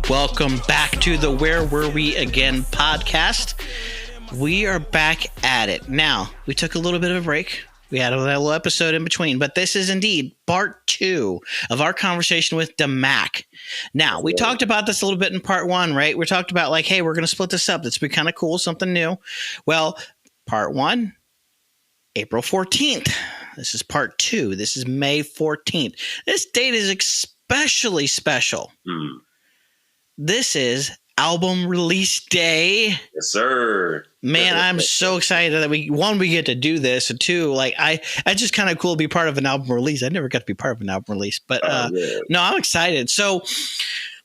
Welcome back to the Where Were We Again podcast. We are back at it. Now, we took a little bit of a break. We had a little episode in between, but this is indeed part 2 of our conversation with Damac. Now, we talked about this a little bit in part 1, right? We talked about like, hey, we're going to split this up. It's be kind of cool, something new. Well, part 1, April 14th. This is part 2. This is May 14th. This date is especially special. This is album release day. Yes, sir. Man, I'm so excited that we get to do this, and 2, like it's just kind of cool to be part of an album release. I never got to be part of an album release, but no, I'm excited. So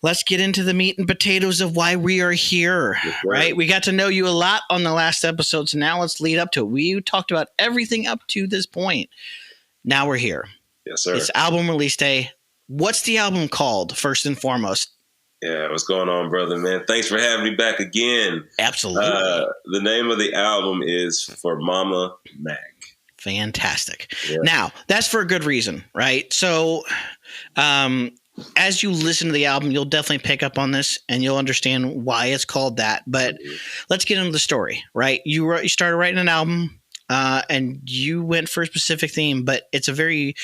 let's get into the meat and potatoes of why we are here, right? We got to know you a lot on the last episode, so now let's lead up to it. We talked about everything up to this point. Now we're here. Yes, sir. It's album release day. What's the album called, first and foremost? Yeah, what's going on, brother, man? Thanks for having me back again. Absolutely. The name of the album is For Momma Mac. Fantastic. Yeah. Now, that's for a good reason, right? So as you listen to the album, you'll definitely pick up on this and you'll understand why it's called that. But let's get into the story, right? You started writing an album and you went for a specific theme, but it's a very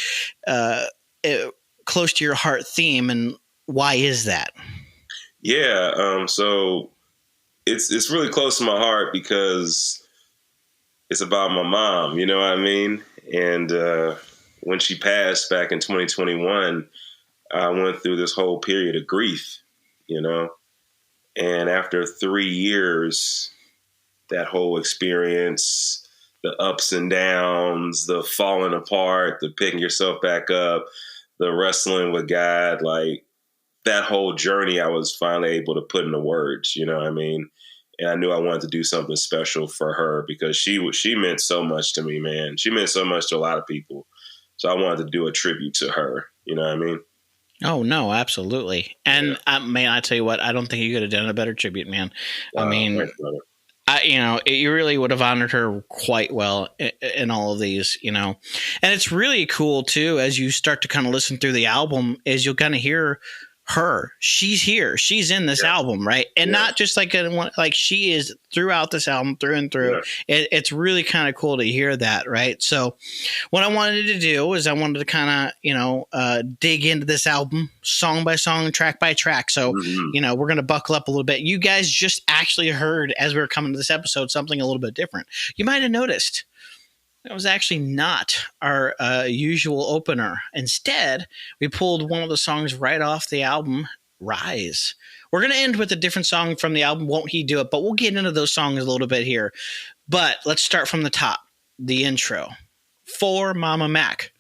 close to your heart theme. And why is that? Yeah, so it's really close to my heart because it's about my mom, you know what I mean? And when she passed back in 2021, I went through this whole period of grief, you know? And after 3 years, that whole experience, the ups and downs, the falling apart, the picking yourself back up, the wrestling with God, like, that whole journey I was finally able to put into words, you know what I mean? And I knew I wanted to do something special for her because she meant so much to me, man. She meant so much to a lot of people. So I wanted to do a tribute to her, you know what I mean? Oh, no, absolutely. And man, I tell you what, I don't think you could have done a better tribute, man. I mean, thanks, you really would have honored her quite well in all of these, you know. And it's really cool, too, as you start to kind of listen through the album, is you'll kind of hear her. She's here. She's in this album, right? And not just like she is throughout this album, through and through. Yeah. It's really kind of cool to hear that, right? So what I wanted to do is I wanted to kind of, dig into this album song by song, track by track. So, we're going to buckle up a little bit. You guys just actually heard, as we were coming to this episode, something a little bit different. You might have noticed that was actually not our usual opener. Instead, we pulled one of the songs right off the album, Rise. We're going to end with a different song from the album, Won't He Do It? But we'll get into those songs a little bit here. But let's start from the top, the intro. For Momma Mac.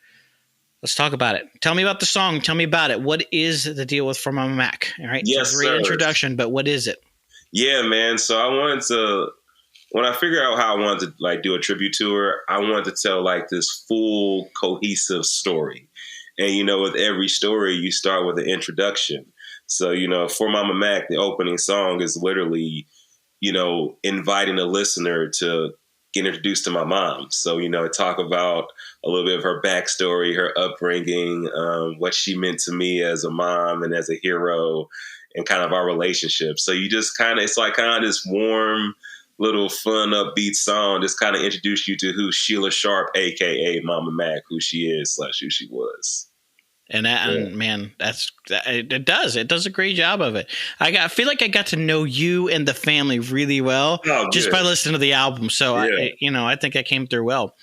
Let's talk about it. Tell me about the song. Tell me about it. What is the deal with For Momma Mac? All right. Yes, it's a great introduction, but what is it? Yeah, man. So I wanted to... When I figured out how I wanted to do a tribute to her, I wanted to tell this full cohesive story. And, with every story, you start with an introduction. So, For Momma Mac, the opening song is literally, inviting a listener to get introduced to my mom. So, talk about a little bit of her backstory, her upbringing, what she meant to me as a mom and as a hero, and kind of our relationship. So you just it's like this warm, little fun, upbeat song, just kind of introduce you to who Sheila Sharp, a.k.a. Momma Mac, who she is / who she was. And man, it does a great job of it. I feel like I got to know you and the family really well just by listening to the album. So I think that came through well.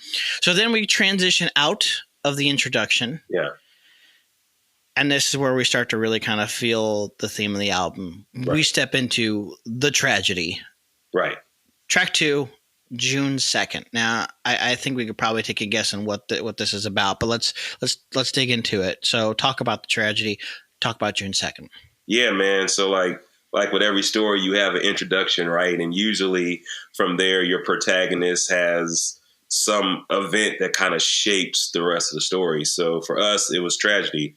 So then we transition out of the introduction. Yeah. And this is where we start to really kind of feel the theme of the album. Right. We step into the tragedy. Right. Track 2, June 2nd. Now, I think we could probably take a guess on what this is about, but let's dig into it. So, talk about the tragedy. Talk about June 2nd. Yeah, man. So, like with every story, you have an introduction, right? And usually from there, your protagonist has some event that kind of shapes the rest of the story. So, for us, it was tragedy.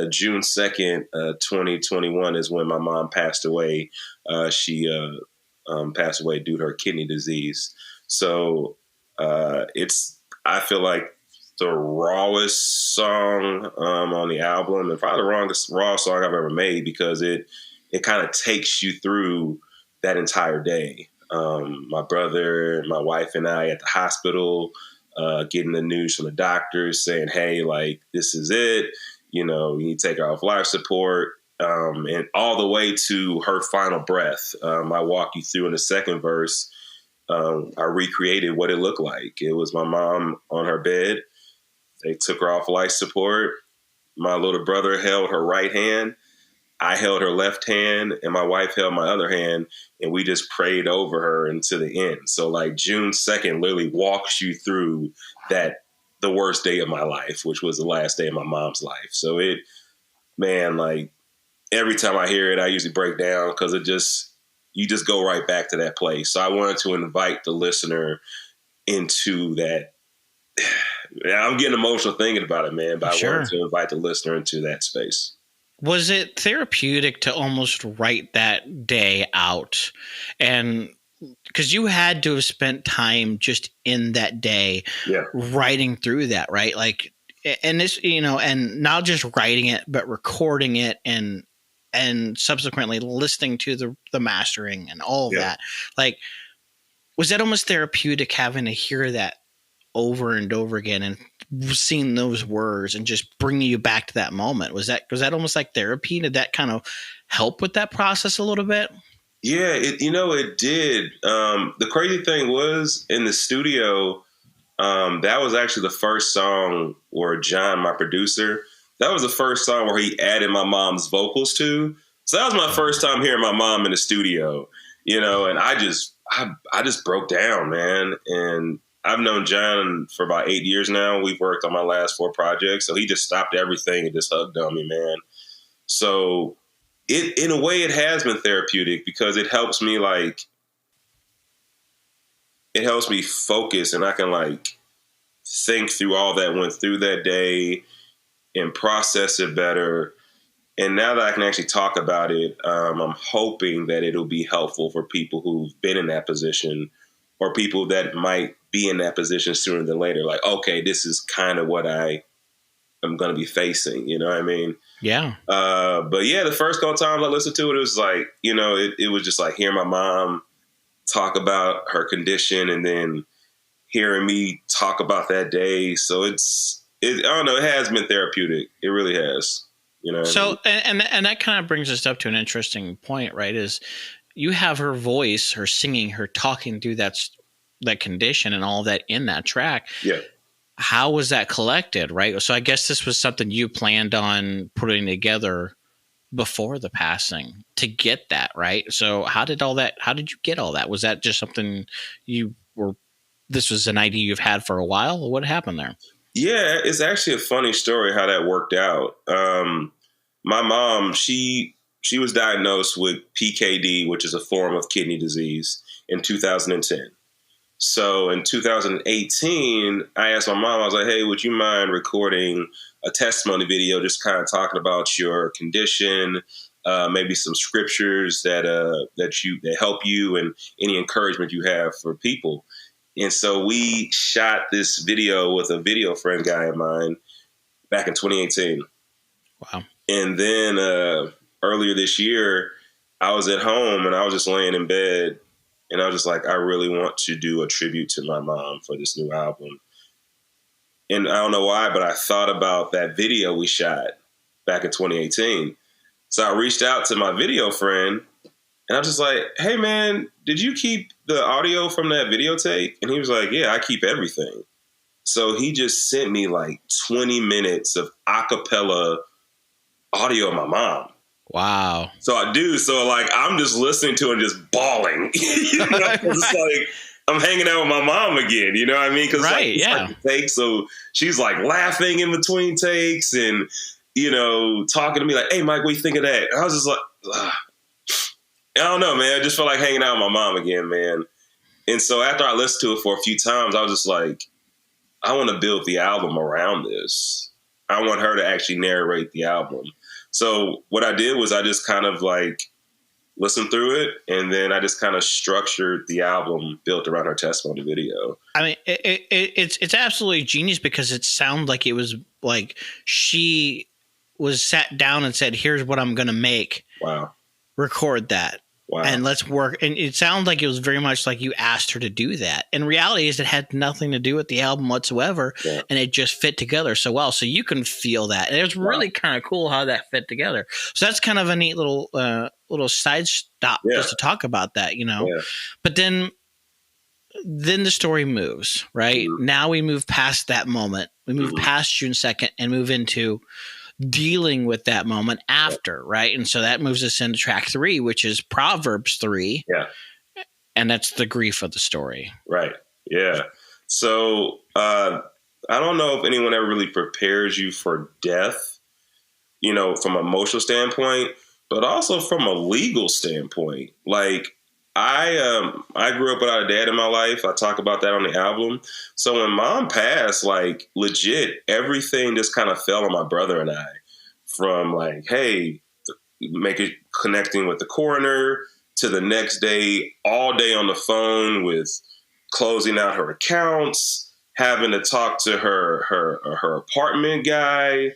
June 2nd, 2021 is when my mom passed away. She passed away due to her kidney disease. So I feel like the rawest song on the album, and probably the raw song I've ever made, because it it kind of takes you through that entire day. My brother, my wife, and I at the hospital, getting the news from the doctors saying, "Hey, like this is it. You know, you need to take her off life support." And all the way to her final breath. I walk you through in the second verse. I recreated what it looked like. It was my mom on her bed. They took her off life support. My little brother held her right hand. I held her left hand, and my wife held my other hand, and we just prayed over her until the end. So like June 2nd literally walks you through the worst day of my life, which was the last day of my mom's life. So like every time I hear it, I usually break down because you just go right back to that place. So I wanted to invite the listener into that. I'm getting emotional thinking about it, man, but I wanted to invite the listener into that space. Was it therapeutic to almost write that day out? And because you had to have spent time just in that day writing through that, right? Like, and this, and not just writing it, but recording it and subsequently listening to the mastering and all of that. Like, was that almost therapeutic having to hear that over and over again and seeing those words and just bringing you back to that moment? Was that almost like therapy? Did that kind of help with that process a little bit? Yeah, it did. The crazy thing was in the studio, that was actually the first song where John, my producer, that was the first song where he added my mom's vocals to. So that was my first time hearing my mom in the studio, and I just broke down, man. And I've known John for about 8 years now. We've worked on my last 4 projects. So he just stopped everything and just hugged on me, man. So in a way, it has been therapeutic because it helps me focus, and I can like think through all that went through that day and process it better. And now that I can actually talk about it, I'm hoping that it'll be helpful for people who've been in that position or people that might be in that position sooner than later. Like, okay, this is kind of what I am going to be facing. You know what I mean? Yeah. But yeah, the first couple times I listened to it, it was like, it was just like hearing my mom talk about her condition and then hearing me talk about that day. So I don't know, it has been therapeutic. It really has. So, and that kind of brings us up to an interesting point, right? Is you have her voice, her singing, her talking through that condition and all that in that track. Yeah. How was that collected, right? So I guess this was something you planned on putting together before the passing to get that, right? So how did you get all that? Was that just something this was an idea you've had for a while? What happened there? Yeah, it's actually a funny story how that worked out. My mom, she was diagnosed with PKD, which is a form of kidney disease, in 2010. So in 2018, I asked my mom, I was like, hey, would you mind recording a testimony video just kind of talking about your condition, maybe some scriptures that help you and any encouragement you have for people. And so we shot this video with a video friend guy of mine back in 2018. Wow. And then earlier this year, I was at home and I was just laying in bed and I was just like, I really want to do a tribute to my mom for this new album. And I don't know why, but I thought about that video we shot back in 2018. So I reached out to my video friend and I was just like, hey, man, did you keep the audio from that videotape? And he was like, yeah, I keep everything. So he just sent me like 20 minutes of a cappella audio of my mom. Wow. So I do. So like, I'm just listening to it and just bawling. It's like I'm hanging out with my mom again. You know what I mean? Because like takes. So she's like laughing in between takes and, talking to me like, hey, Mike, what do you think of that? And I was just like, ugh. I don't know, man. I just felt like hanging out with my mom again, man. And so after I listened to it for a few times, I was just like, I want to build the album around this. I want her to actually narrate the album. So what I did was I just kind of like listened through it, and then I just kind of structured the album built around her testimony video. I mean, it's absolutely genius because it sounded like it was like she was sat down and said, here's what I'm going to make. Wow. record that. Wow. And let's work. And it sounds like it was very much like you asked her to do that. And reality is it had nothing to do with the album whatsoever. Yeah. And it just fit together so well. So you can feel that. And it was really kind of cool how that fit together. So that's kind of a neat little side stop just to talk about that, you know. Yeah. But then the story moves, right? Mm-hmm. Now we move past that moment. We move past June 2nd and move into dealing with that moment after, right? And so that moves us into track 3, which is Proverbs 3. Yeah. And that's the grief of the story. Right. Yeah. So I don't know if anyone ever really prepares you for death, you know, from an emotional standpoint, but also from a legal standpoint. Like I grew up without a dad in my life. I talk about that on the album. So when mom passed, like legit, everything just kind of fell on my brother and I, from like, hey, connecting with the coroner to the next day, all day on the phone with closing out her accounts, having to talk to her apartment guy,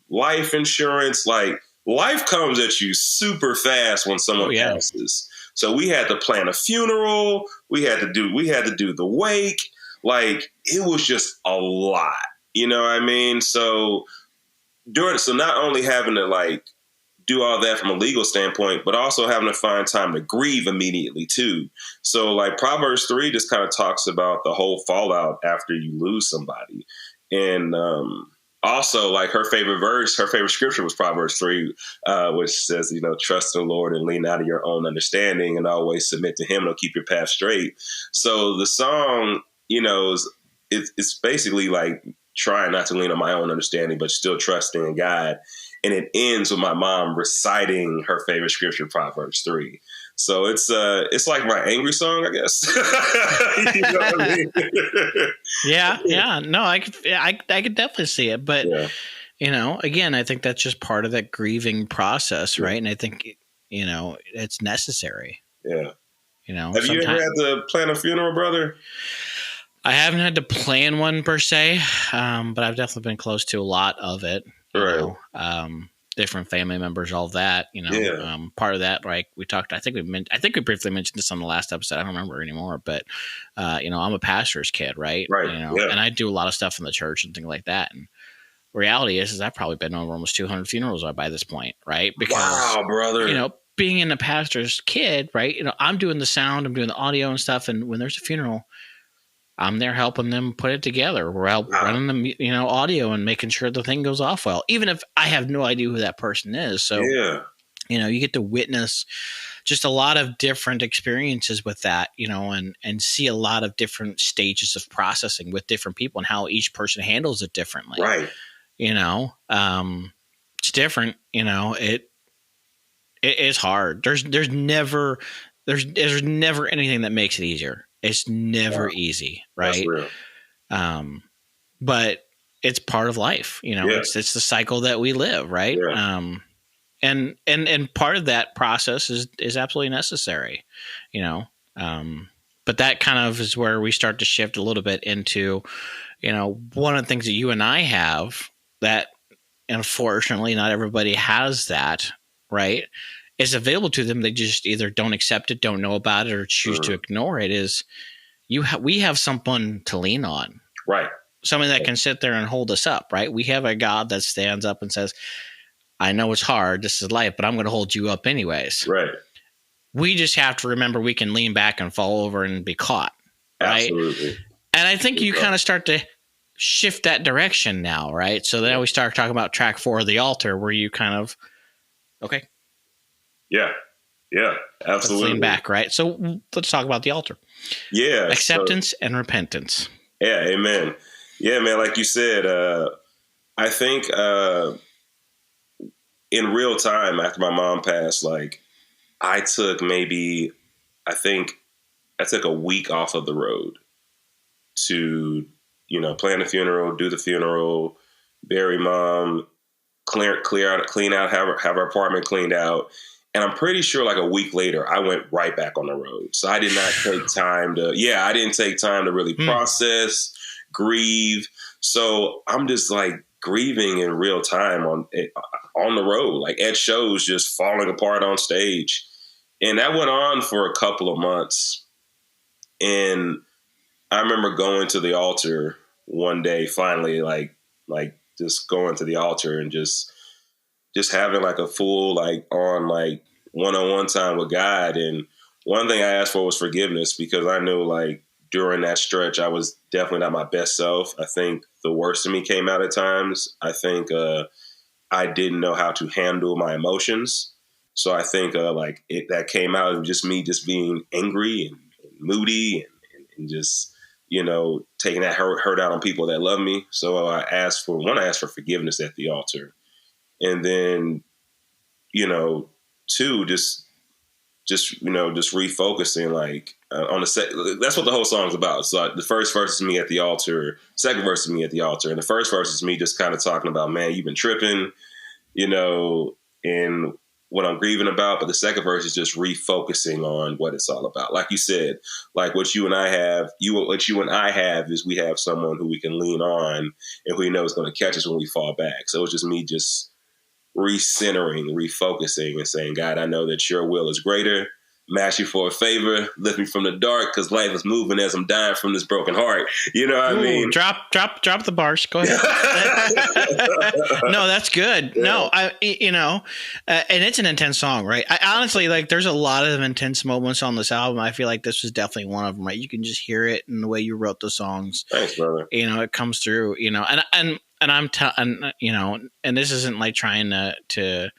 life insurance. Like life comes at you super fast when someone passes. So we had to plan a funeral. We had to do the wake. Like it was just a lot, you know what I mean? So not only having to like do all that from a legal standpoint, but also having to find time to grieve immediately too. So like Proverbs 3 just kind of talks about the whole fallout after you lose somebody. And, also, like her favorite scripture was Proverbs 3, which says, you know, trust in the Lord and lean out of your own understanding and always submit to him and he'll keep your path straight. So the song, you know, it's basically like trying not to lean on my own understanding, but still trusting in God. And it ends with my mom reciting her favorite scripture, Proverbs 3. So it's like my angry song, I guess. You know what I mean? Yeah. No, I could definitely see it, but you know, again, I think that's just part of that grieving process, right? And I think you know it's necessary. Yeah. You know, have you ever had to plan a funeral, brother? I haven't had to plan one per se, but I've definitely been close to a lot of it. You know, different family members, all that, you know, part of that, like we talked, I think we briefly mentioned this on the last episode. I don't remember anymore, but, you know, I'm a pastor's kid, right? You know, and I do a lot of stuff in the church and things like that. And reality is I've probably been over almost 200 funerals by this point, right? Because, wow, brother, you know, being in a pastor's kid, right? You know, I'm doing the sound, I'm doing the audio and stuff. And when there's a funeral, I'm there helping them put it together. We're running the, you know, audio and making sure the thing goes off well, even if I have no idea who that person is. So, you know, you get to witness just a lot of different experiences with that, you know, and see a lot of different stages of processing with different people and how each person handles it differently. Right. You know, it's different, you know, it is hard. There's never anything that makes it easier. It's never easy, right? But it's part of life, you know. It's the cycle that we live, right? And part of that process is absolutely necessary, you know. But that kind of is where we start to shift a little bit into, you know, one of the things that you and I have that, unfortunately, not everybody has that, right? Is available to them. They just either don't accept it, don't know about it, or choose to ignore it. Is we have someone to lean on, right? Somebody that can sit there and hold us up, right? We have a God that stands up and says, I know it's hard, this is life, but I'm going to hold you up anyways. Right. We just have to remember we can lean back and fall over and be caught. Right. Absolutely. And I think you kind of start to shift that direction now, right? So then we start talking about track 4, the altar, where you kind of, okay. Yeah, absolutely. Let's lean back, right? So let's talk about the altar. Yeah. Acceptance and repentance. Yeah, amen. Yeah, man, like you said, I think in real time after my mom passed, like I took a week off of the road to, you know, plan the funeral, do the funeral, bury mom, clean out, have her apartment cleaned out. And I'm pretty sure like a week later, I went right back on the road. So I did not take time I didn't take time to really process, grieve. So I'm just like grieving in real time on it. on the road, like at shows, just falling apart on stage. And that went on for a couple of months. And I remember going to the altar one day, finally, like just going to the altar and just having like a full, like on like one-on-one time with God. And one thing I asked for was forgiveness, because I knew like during that stretch, I was definitely not my best self. I think the worst of me came out at times. I think I didn't know how to handle my emotions. So I think that came out of just me just being angry and moody and just, taking that hurt out on people that love me. So I asked for forgiveness at the altar. And then, two, just refocusing like on the that's what the whole song's about. So the first verse is me at the altar, second verse is me at the altar. And the first verse is me just kind of talking about, man, you've been tripping, and what I'm grieving about. But the second verse is just refocusing on what it's all about. Like you said, like what you and I have is we have someone who we can lean on and who we know is going to catch us when we fall back. So it's just me just recentering, refocusing, and saying, God, I know that your will is greater. I'm asking you for a favor. Lift me from the dark, because life is moving as I'm dying from this broken heart. You know what I mean? Drop the bars. Go ahead. No, that's good. Yeah. No, and it's an intense song, right? I honestly, like, there's a lot of intense moments on this album. I feel like this was definitely one of them, right? You can just hear it in the way you wrote the songs. Thanks, brother. It comes through, and and this isn't like trying to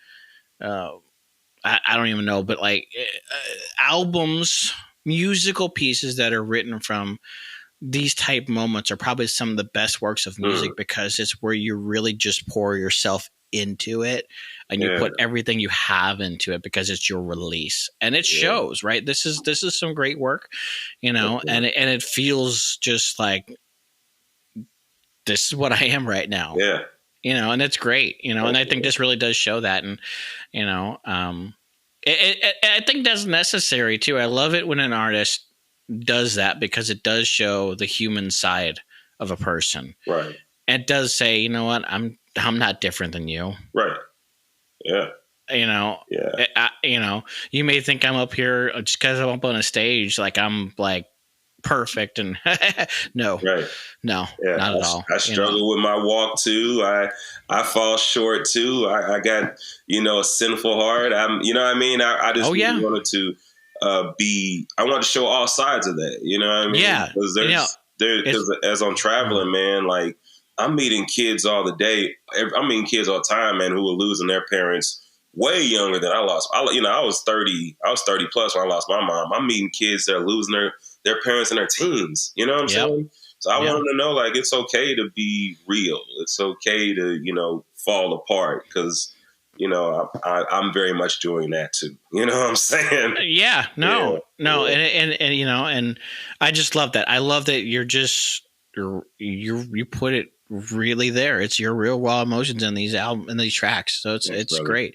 I don't even know, but like albums, musical pieces that are written from these type moments are probably some of the best works of music, because it's where you really just pour yourself into it and you put everything you have into it, because it's your release, and it shows, right? This is some great work, and it feels just like, this is what I am right now. Yeah. And it's great, and I think this really does show that. And, I think that's necessary too. I love it when an artist does that, because it does show the human side of a person. Right. It does say, you know what, I'm not different than you. Right. Yeah. You may think I'm up here just because I'm up on a stage, like I'm like perfect, and no, right. No, not at all. I struggle with my walk too. I fall short too. I got, a sinful heart. I just wanted to I want to show all sides of that. You know what I mean? Yeah. Because as I'm traveling, man, like I'm meeting kids all the day. I'm meeting kids all the time, man, who are losing their parents way younger than I lost. I was 30 plus when I lost my mom. I'm meeting kids that are losing their parents in their teens. You know what I'm saying? So I want them to know, like, it's okay to be real. It's okay to, fall apart, because, I'm very much doing that too. You know what I'm saying? Yeah, no. And I just love that. I love that you put it really there. It's your real raw emotions in these tracks. So it's great.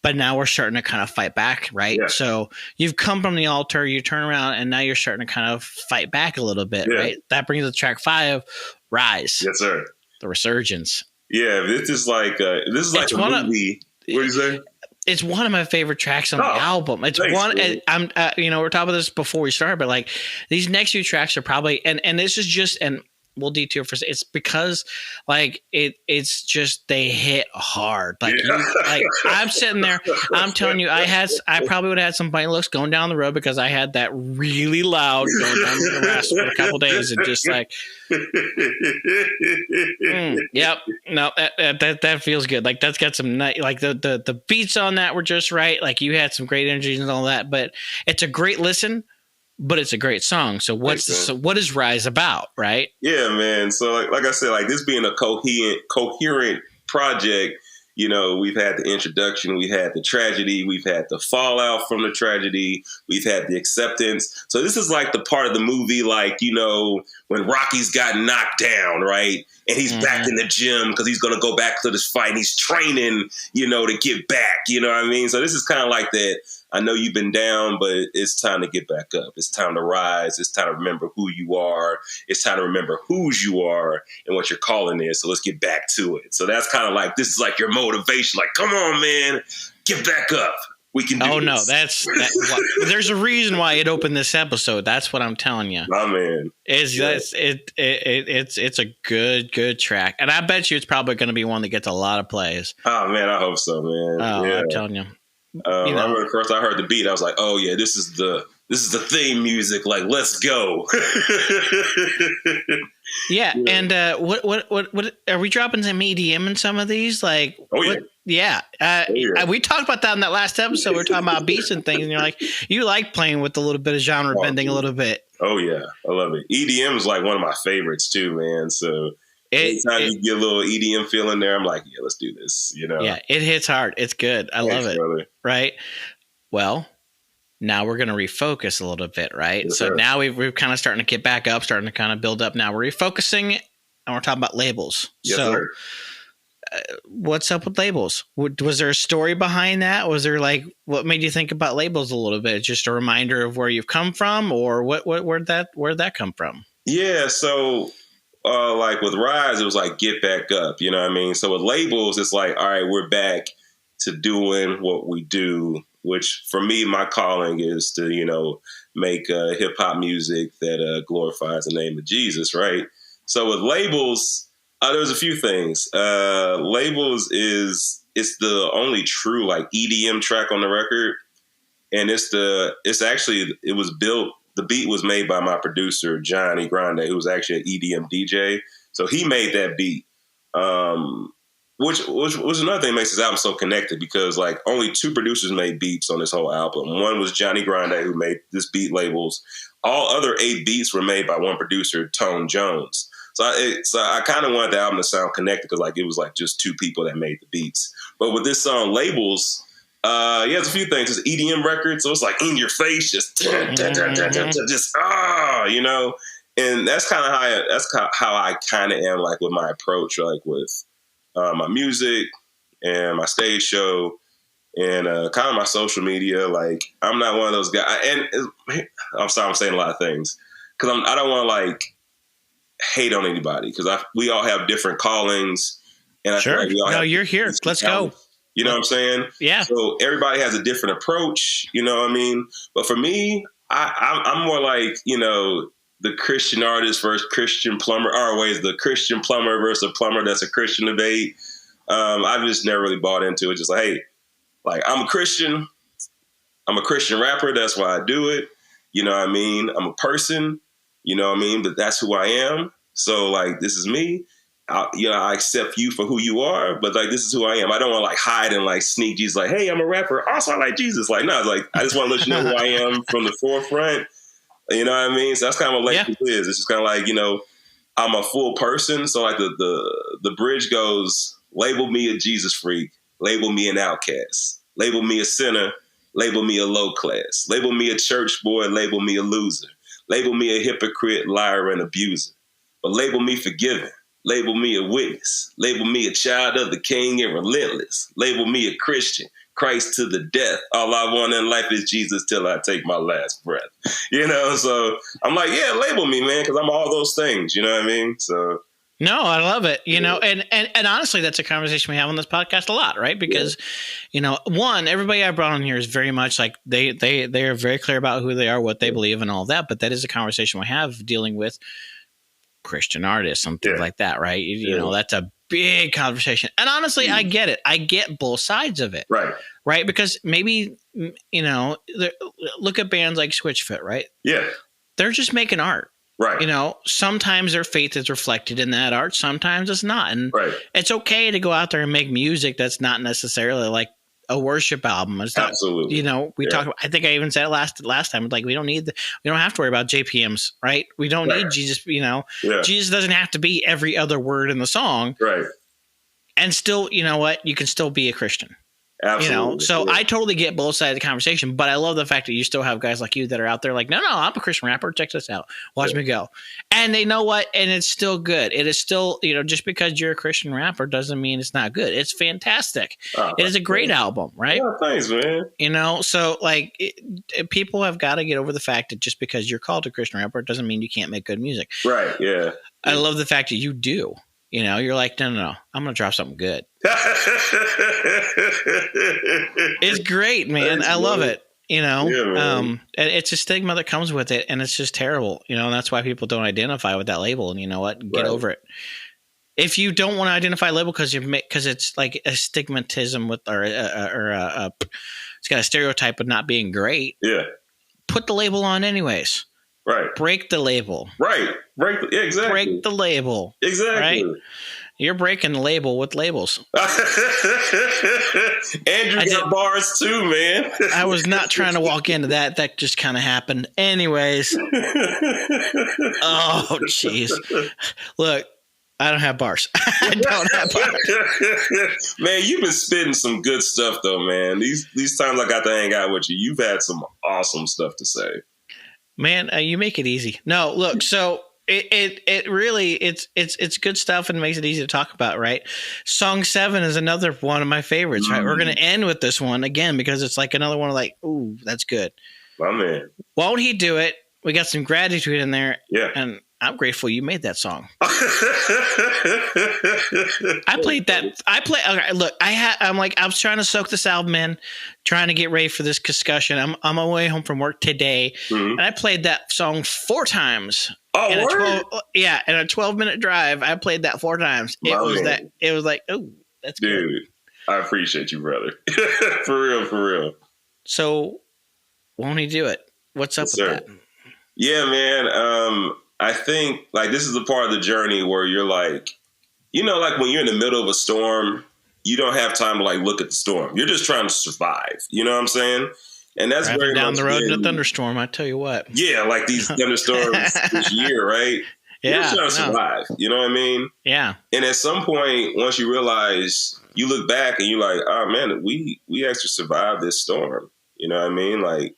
But now we're starting to kind of fight back, right? Yeah. So you've come from the altar, you turn around, and now you're starting to kind of fight back a little bit, right? That brings us to track 5, Rise. Yes, sir. The Resurgence. Yeah, this is like a movie. What do you say? It's one of my favorite tracks on the album. It's one. I'm, we're talking about this before we started, but like these next few tracks are probably, and this is just, and we'll detour for. It's because like it's just they hit hard. Like I'm sitting there, I'm telling you, I probably would have had some funny looks going down the road, because I had that really loud going down the rest for a couple days, and just like, yep, no, that feels good. Like that's got some like the beats on that were just right. Like you had some great energies and all that, but it's a great listen. But it's a great song. So what is Rise about, right? Yeah, man. So like I said, like this being a coherent project, we've had the introduction, we've had the tragedy, we've had the fallout from the tragedy, we've had the acceptance. So this is like the part of the movie, like, when Rocky's got knocked down, right? And he's back in the gym because he's going to go back to this fight. And he's training, to get back, you know what I mean? So this is kind of like that I know you've been down, but it's time to get back up. It's time to rise. It's time to remember who you are. It's time to remember whose you are and what your calling is. So let's get back to it. So that's kind of like, this is like your motivation. Like, come on, man, get back up. We can do this. No, there's a reason why it opened this episode. That's what I'm telling you. My man. It's a good track. And I bet you it's probably going to be one that gets a lot of plays. Oh, man, I hope so, man. Oh, yeah. I'm telling you. I remember first I heard the beat, I was like, oh, yeah, this is the theme music. Like, let's go. Yeah. And what are we dropping some EDM in some of these? Like, oh, yeah. Yeah. We talked about that in that last episode. We were talking about beats and things, and you're like, you like playing with a little bit of genre bending a little bit. Oh, yeah. I love it. EDM is like one of my favorites too, man. So anytime you get a little EDM feeling there, I'm like, yeah, let's do this, you know? Yeah, it hits hard. It's good. I love it. Brother. Right? Well, now we're going to refocus a little bit, right? Yes, so sir. Now we're kind of starting to get back up, starting to kind of build up. Now we're refocusing, and we're talking about labels. Yes, so sir. What's up with labels? Was there a story behind that? Was there what made you think about labels a little bit? Just a reminder of where you've come from, or where'd that come from? Yeah. So, like with Rise, it was like, get back up, you know what I mean? So with labels, it's like, all right, we're back to doing what we do, which for me, my calling is to, make hip hop music that glorifies the name of Jesus. Right. So with labels, there's a few things. Labels it's the only true like EDM track on the record. And it was built, the beat was made by my producer, Johnny Grande, who was actually an EDM DJ. So he made that beat. Which another thing that makes this album so connected, because like only 2 producers made beats on this whole album. One was Johnny Grande, who made this beat labels. All other 8 beats were made by one producer, Tone Jones. So I kind of wanted the album to sound connected, because like it was like just 2 people that made the beats. But with this song, Labels, it's a few things. It's an EDM record, so it's like in your face, just And that's kind of how I kind of am like with my approach, like with my music and my stage show and kind of my social media. Like I'm not one of those guys. And I'm sorry, I'm saying a lot of things because I don't want to like hate on anybody, because we all have different callings, and I feel like we all have you're here. Let's go. You know what I'm saying? Yeah. So everybody has a different approach. You know what I mean? But for me, I'm more like the Christian artist versus Christian plumber. Or always the Christian plumber versus a plumber that's a Christian debate. I've just never really bought into it. Just like, hey, like I'm a Christian rapper. That's why I do it. You know what I mean? I'm a person. You know what I mean? But that's who I am. So like, this is me. I accept you for who you are, but like, this is who I am. I don't want to like hide and like sneak Jesus. Like, hey, I'm a rapper. Also, I like Jesus. Like, no, like I just want to let you know who I am from the forefront. You know what I mean? So that's kind of what labels is. It's just kind of like, I'm a full person. So like the bridge goes, label me a Jesus freak, label me an outcast, label me a sinner, label me a low class, label me a church boy, label me a loser. Label me a hypocrite, liar, and abuser. But label me forgiven. Label me a witness. Label me a child of the King and relentless. Label me a Christian, Christ to the death. All I want in life is Jesus till I take my last breath. So I'm like, yeah, label me, man, because I'm all those things. You know what I mean? So. No, I love it. And honestly, that's a conversation we have on this podcast a lot, right? Because, one, everybody I brought on here is very much like they are very clear about who they are, what they believe, and all that. But that is a conversation we have dealing with Christian artists, something like that, right? That's a big conversation. And honestly, I get it. I get both sides of it, right? Because maybe look at bands like Switchfoot, right? Yeah, they're just making art. Right. Sometimes their faith is reflected in that art. Sometimes it's not. And it's okay to go out there and make music that's not necessarily like a worship album. It's not, absolutely. We talked about, I think I even said it last time, like we don't have to worry about JPMs, right? We don't need Jesus, Jesus doesn't have to be every other word in the song. Right. And still, you know what? You can still be a Christian. Absolutely. So I totally get both sides of the conversation, but I love the fact that you still have guys like you that are out there like, no, I'm a Christian rapper. Check this out. Watch me go. And they know what? And it's still good. It is still, just because you're a Christian rapper doesn't mean it's not good. It's fantastic. It is a great album, right? Yeah, thanks, man. So like people have got to get over the fact that just because you're called a Christian rapper doesn't mean you can't make good music. Right. Yeah. I love the fact that you do. You're like, no, I'm going to drop something good. It's great, man. Thanks, I love it. It's a stigma that comes with it, and it's just terrible. And that's why people don't identify with that label. And you know what? Get over it. If you don't want to identify a label because it's like a stigmatism with or it's got a stereotype of not being great. Yeah. Put the label on anyways. Right. Break the label. Right. Exactly. Break the label. Exactly. Right? You're breaking the label with labels. Andrew got bars too, man. I was not trying to walk into that. That just kind of happened. Anyways. Oh, jeez. Look, I don't have bars. I don't have bars. Man, you've been spitting some good stuff, though, man. These times I got to hang out with you, you've had some awesome stuff to say. Man, you make it easy. No, look, so it really it's good stuff and makes it easy to talk about, right? Song 7 is another one of my favorites, right? We're going to end with this one again because it's like another one of like, ooh, that's good. My man. Won't he do it? We got some gratitude in there. Yeah. And I'm grateful you made that song. Okay, look, I was trying to soak this album in, trying to get ready for this discussion. I'm on my way home from work today, and I played that song 4 times. Oh, in a 12-minute drive. I played that 4 times. It was like, oh, that's good. Dude, I appreciate you, brother. For real. So, won't he do it? What's up with that? Yeah, man. I think like this is the part of the journey where you're like, like when you're in the middle of a storm, you don't have time to like look at the storm. You're just trying to survive. You know what I'm saying? And that's very down much the road in a thunderstorm. I tell you what. Yeah, like these thunderstorms this year, right? Yeah, you're just trying to survive. You know what I mean? Yeah. And at some point, once you realize, you look back and you're like, oh man, we actually survived this storm. You know what I mean? Like,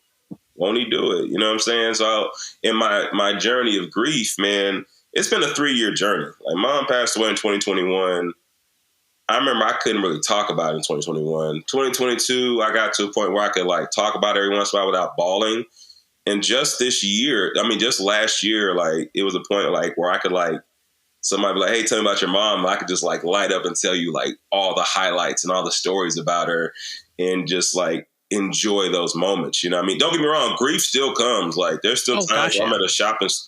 won't he do it? You know what I'm saying? So in my journey of grief, man, it's been a 3-year journey. Like mom passed away in 2021. I remember I couldn't really talk about it in 2021. 2022, I got to a point where I could like talk about it every once in a while without bawling. And just this year, just last year, like it was a point like where I could like, somebody be like, hey, tell me about your mom. And I could just like light up and tell you like all the highlights and all the stories about her and just like, enjoy those moments. You know what I mean? Don't get me wrong. Grief still comes. Like there's still times where I'm at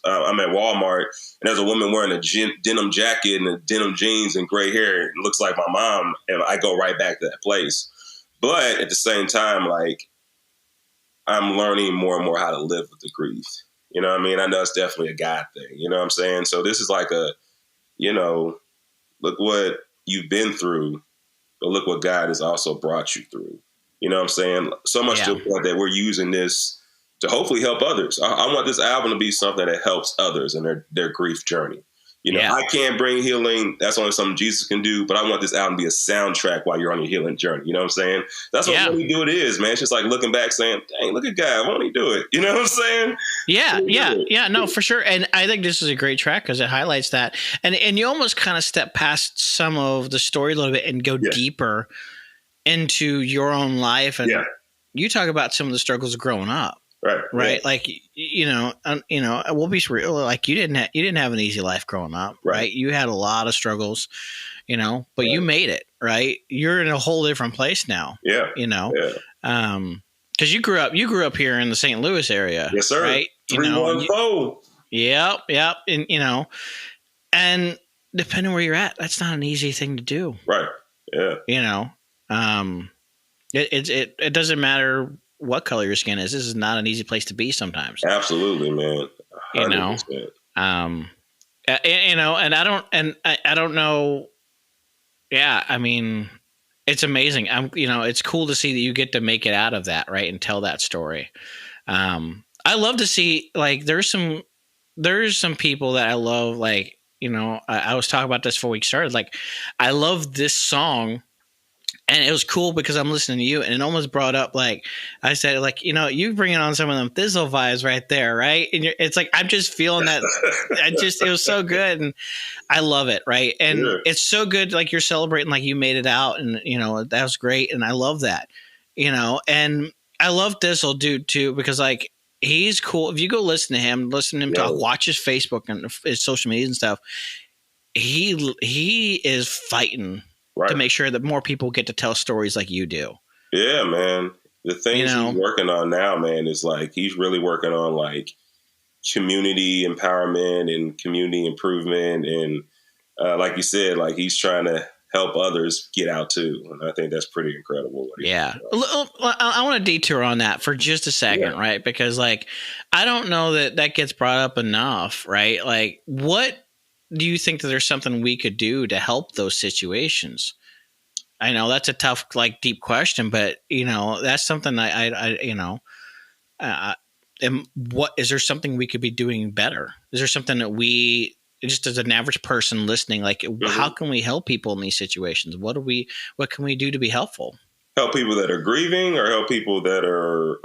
I'm at Walmart and there's a woman wearing a denim jacket and a denim jeans and gray hair. It looks like my mom. And I go right back to that place. But at the same time, like I'm learning more and more how to live with the grief. You know what I mean? I know it's definitely a God thing. You know what I'm saying? So this is like look what you've been through, but look what God has also brought you through. You know what I'm saying? So much to the point that we're using this to hopefully help others. I want this album to be something that helps others in their grief journey. I can't bring healing. That's only something Jesus can do. But I want this album to be a soundtrack while you're on your healing journey. You know what I'm saying? That's what Won't He Do It is, man. It's just like looking back saying, dang, look at God. Won't He do it? You know what I'm saying? Yeah. No, for sure. And I think this is a great track because it highlights that. And you almost kind of step past some of the story a little bit and go deeper into your own life. And you talk about some of the struggles of growing up. Right. Like, we'll be real. Like you didn't have an easy life growing up, right? You had a lot of struggles, but you made it, right? You're in a whole different place now. Yeah. Cause you grew up here in the St. Louis area. Yes, sir. Right. 314. Yep. And, and depending where you're at, that's not an easy thing to do. Right. Yeah. It doesn't matter what color your skin is. This is not an easy place to be sometimes. Absolutely, man. 100%. And I don't know. Yeah. I mean, it's amazing. It's cool to see that you get to make it out of that. Right. And tell that story. I love to see like, there's some people that I love. Like, I was talking about this before we started. Like, I love this song And it was cool because I'm listening to you, and it almost brought up, like I said, like, you bringing on some of them Thizzle vibes right there, right? And it's like I'm just feeling that. It was so good, and I love it, right? And it's so good, like you're celebrating, like you made it out, and that was great, and I love that, and I love Thizzle dude too, because like he's cool. If you go listen to him talk, watch his Facebook and his social media and stuff, he is fighting. Right. To make sure that more people get to tell stories like you do. Yeah, man. The things he's working on now, man, is like he's really working on like community empowerment and community improvement. And like you said, like he's trying to help others get out too. And I think that's pretty incredible. Yeah. I want to detour on that for just a second, right? Because like, I don't know that gets brought up enough, right? Like what do you think that there's something we could do to help those situations? I know that's a tough, like deep question, but that's something what is there something we could be doing better? Is there something that we, just as an average person listening, like how can we help people in these situations? What can we do to be helpful? Help people that are grieving, or help people that are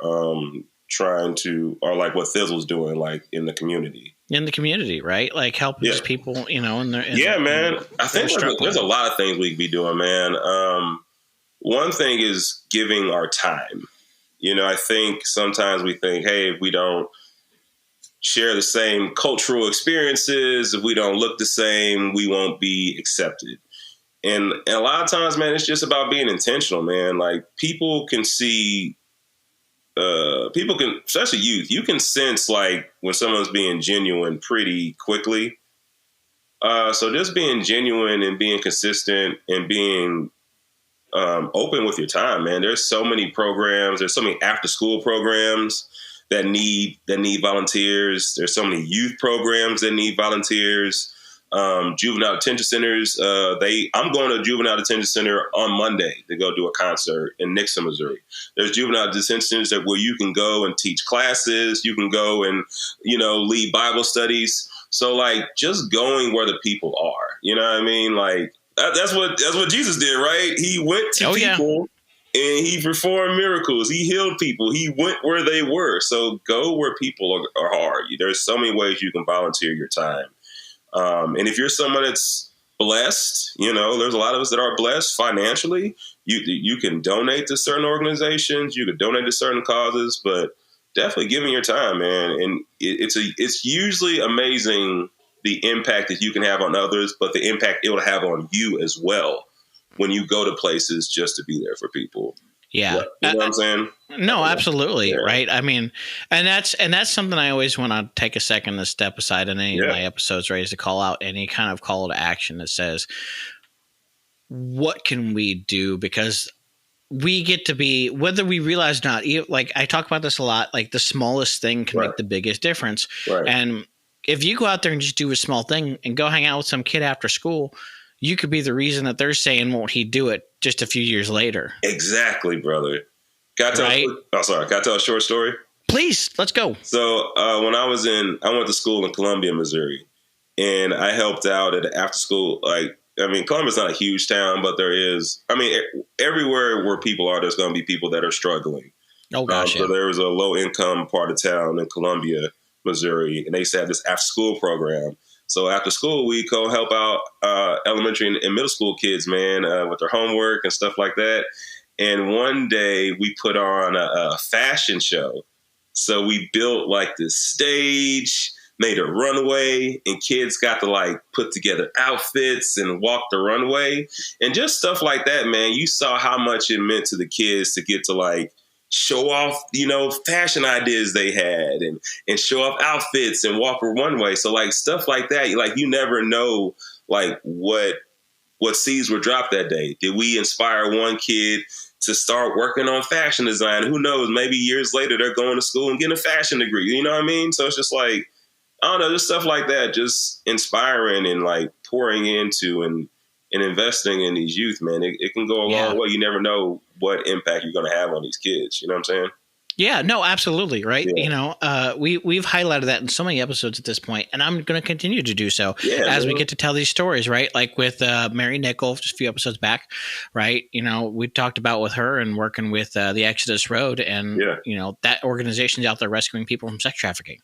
trying to, or like what Thizzle's doing, like in the community. In the community, right? Like help these people, man. I think there's a lot of things we could be doing, man. One thing is giving our time. I think sometimes we think, hey, if we don't share the same cultural experiences, if we don't look the same, we won't be accepted. And a lot of times, man, it's just about being intentional, man. Like people can see, especially youth, you can sense like when someone's being genuine pretty quickly. So just being genuine and being consistent and being open with your time, man. There's so many programs. There's so many after school programs that need volunteers. There's so many youth programs that need volunteers. Juvenile detention centers. I'm going to a juvenile detention center on Monday to go do a concert in Nixon, Missouri. There's juvenile detention centers where you can go and teach classes. You can go and, lead Bible studies. So like just going where the people are, you know what I mean? Like that's what Jesus did, right? He went to people and he performed miracles. He healed people. He went where they were. So go where people are. There's so many ways you can volunteer your time. And if you're someone that's blessed, there's a lot of us that are blessed financially. You can donate to certain organizations. You can donate to certain causes, but definitely giving your time, man. And it's usually amazing the impact that you can have on others, but the impact it will have on you as well when you go to places just to be there for people. Yeah. You know what I'm saying? No, absolutely. Yeah. Right. I mean, and that's something I always want to take a second to step aside in any of my episodes, right? Is to call out any kind of call to action that says, what can we do? Because we get to be, whether we realize or not, like I talk about this a lot, like the smallest thing can make the biggest difference. Right. And if you go out there and just do a small thing and go hang out with some kid after school, you could be the reason that they're saying, won't he do it just a few years later? Exactly, brother. Can I tell a short story? Please, let's go. So when I went to school in Columbia, Missouri, and I helped out at after school. Columbia's not a huge town, but there is, everywhere where people are, there's going to be people that are struggling. Oh, gosh. So there was a low income part of town in Columbia, Missouri, and they used to have this after school program. So after school, we go help out elementary and middle school kids, man, with their homework and stuff like that. And one day we put on a fashion show. So we built like this stage, made a runway, and kids got to like put together outfits and walk the runway and just stuff like that, man. You saw how much it meant to the kids to get to like show off, fashion ideas they had and show off outfits and walk a runway. So like stuff like that, like you never know like what seeds were dropped that day. Did we inspire one kid to start working on fashion design? Who knows? Maybe years later they're going to school and getting a fashion degree. You know what I mean? So it's just like, I don't know, just stuff like that, just inspiring and like pouring into and investing in these youth, man. It can go a long way. You never know what impact you're going to have on these kids. You know what I'm saying? Yeah, no, absolutely. Right. Yeah. You know, we've highlighted that in so many episodes at this point, and I'm going to continue to do so as we get to tell these stories. Right. Like with Mary Nickel, just a few episodes back. Right. You know, we talked about with her and working with the Exodus Road, and, you know, that organization's out there rescuing people from sex trafficking.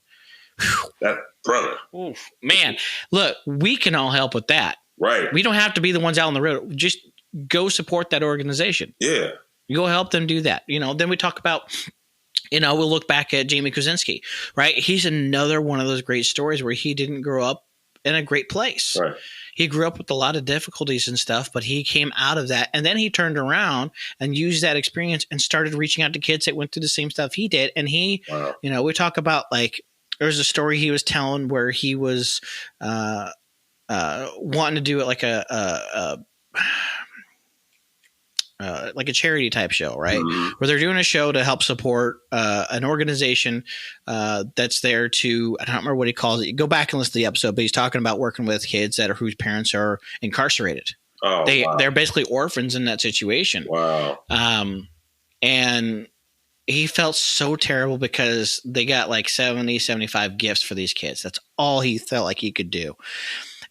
Whew. That brother. Oof, man, look, we can all help with that. Right. We don't have to be the ones out on the road. Just go support that organization. Yeah. You go help them do that. You know, then we talk about, you know, we'll look back at Jamie Kuzinski, right? He's another one of those great stories where he didn't grow up in a great place. Right. He grew up with a lot of difficulties and stuff, but he came out of that. And then he turned around and used that experience and started reaching out to kids that went through the same stuff he did. And he, you know, we talk about, like, there's a story he was telling where he was wanting to do it like like a charity type show, right? Mm-hmm. Where they're doing a show to help support an organization that's there to, I don't remember what he calls it. You go back and listen to the episode, but he's talking about working with kids whose parents are incarcerated. Oh, they're basically orphans in that situation. Wow. And he felt so terrible because they got like 70, 75 gifts for these kids. That's all he felt like he could do.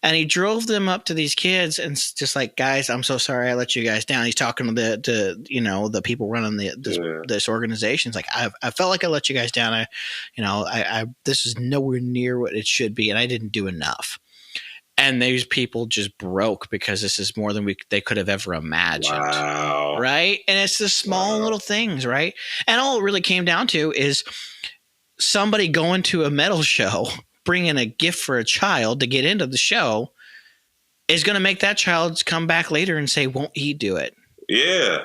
And he drove them up to these kids and just like, guys, I'm so sorry I let you guys down. He's talking to the people running this organization. It's like, I felt like I let you guys down. This is nowhere near what it should be, and I didn't do enough. And these people just broke because this is more than they could have ever imagined. Wow. Right? And it's the small little things, right? And all it really came down to is somebody going to a metal show, bringing a gift for a child to get into the show, is going to make that child come back later and say, won't he do it? Yeah.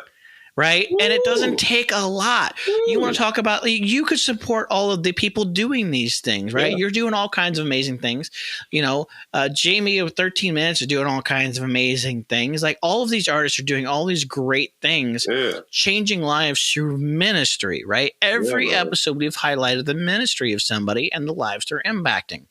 Right. Ooh. And it doesn't take a lot. Ooh. You want to talk about, you could support all of the people doing these things, right? Yeah. You're doing all kinds of amazing things. You know, Jamie of 13 Minutes is doing all kinds of amazing things. Like, all of these artists are doing all these great things, changing lives through ministry, right? Every episode we've highlighted the ministry of somebody and the lives they're impacting.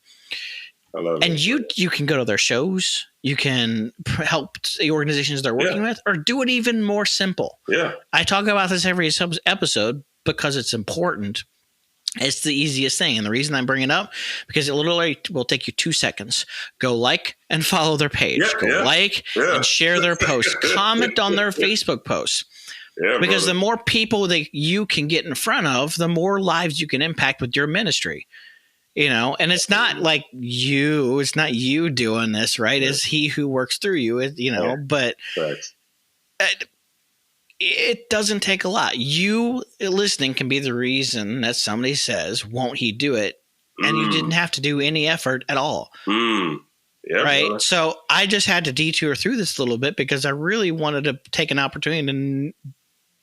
I love it. And you can go to their shows. You can help the organizations they're working with, or do it even more simple. Yeah. I talk about this every episode because it's important. It's the easiest thing. And the reason I'm bringing it up, because it literally will take you 2 seconds. Go like and follow their page. Like and share their posts. Comment on their Facebook posts. Yeah, because the more people that you can get in front of, the more lives you can impact with your ministry. You know, and it's not like it's not you doing this, right? It's he who works through you, but it doesn't take a lot. You listening can be the reason that somebody says, won't he do it? And you didn't have to do any effort at all. Yeah, right. Brother. So I just had to detour through this a little bit because I really wanted to take an opportunity to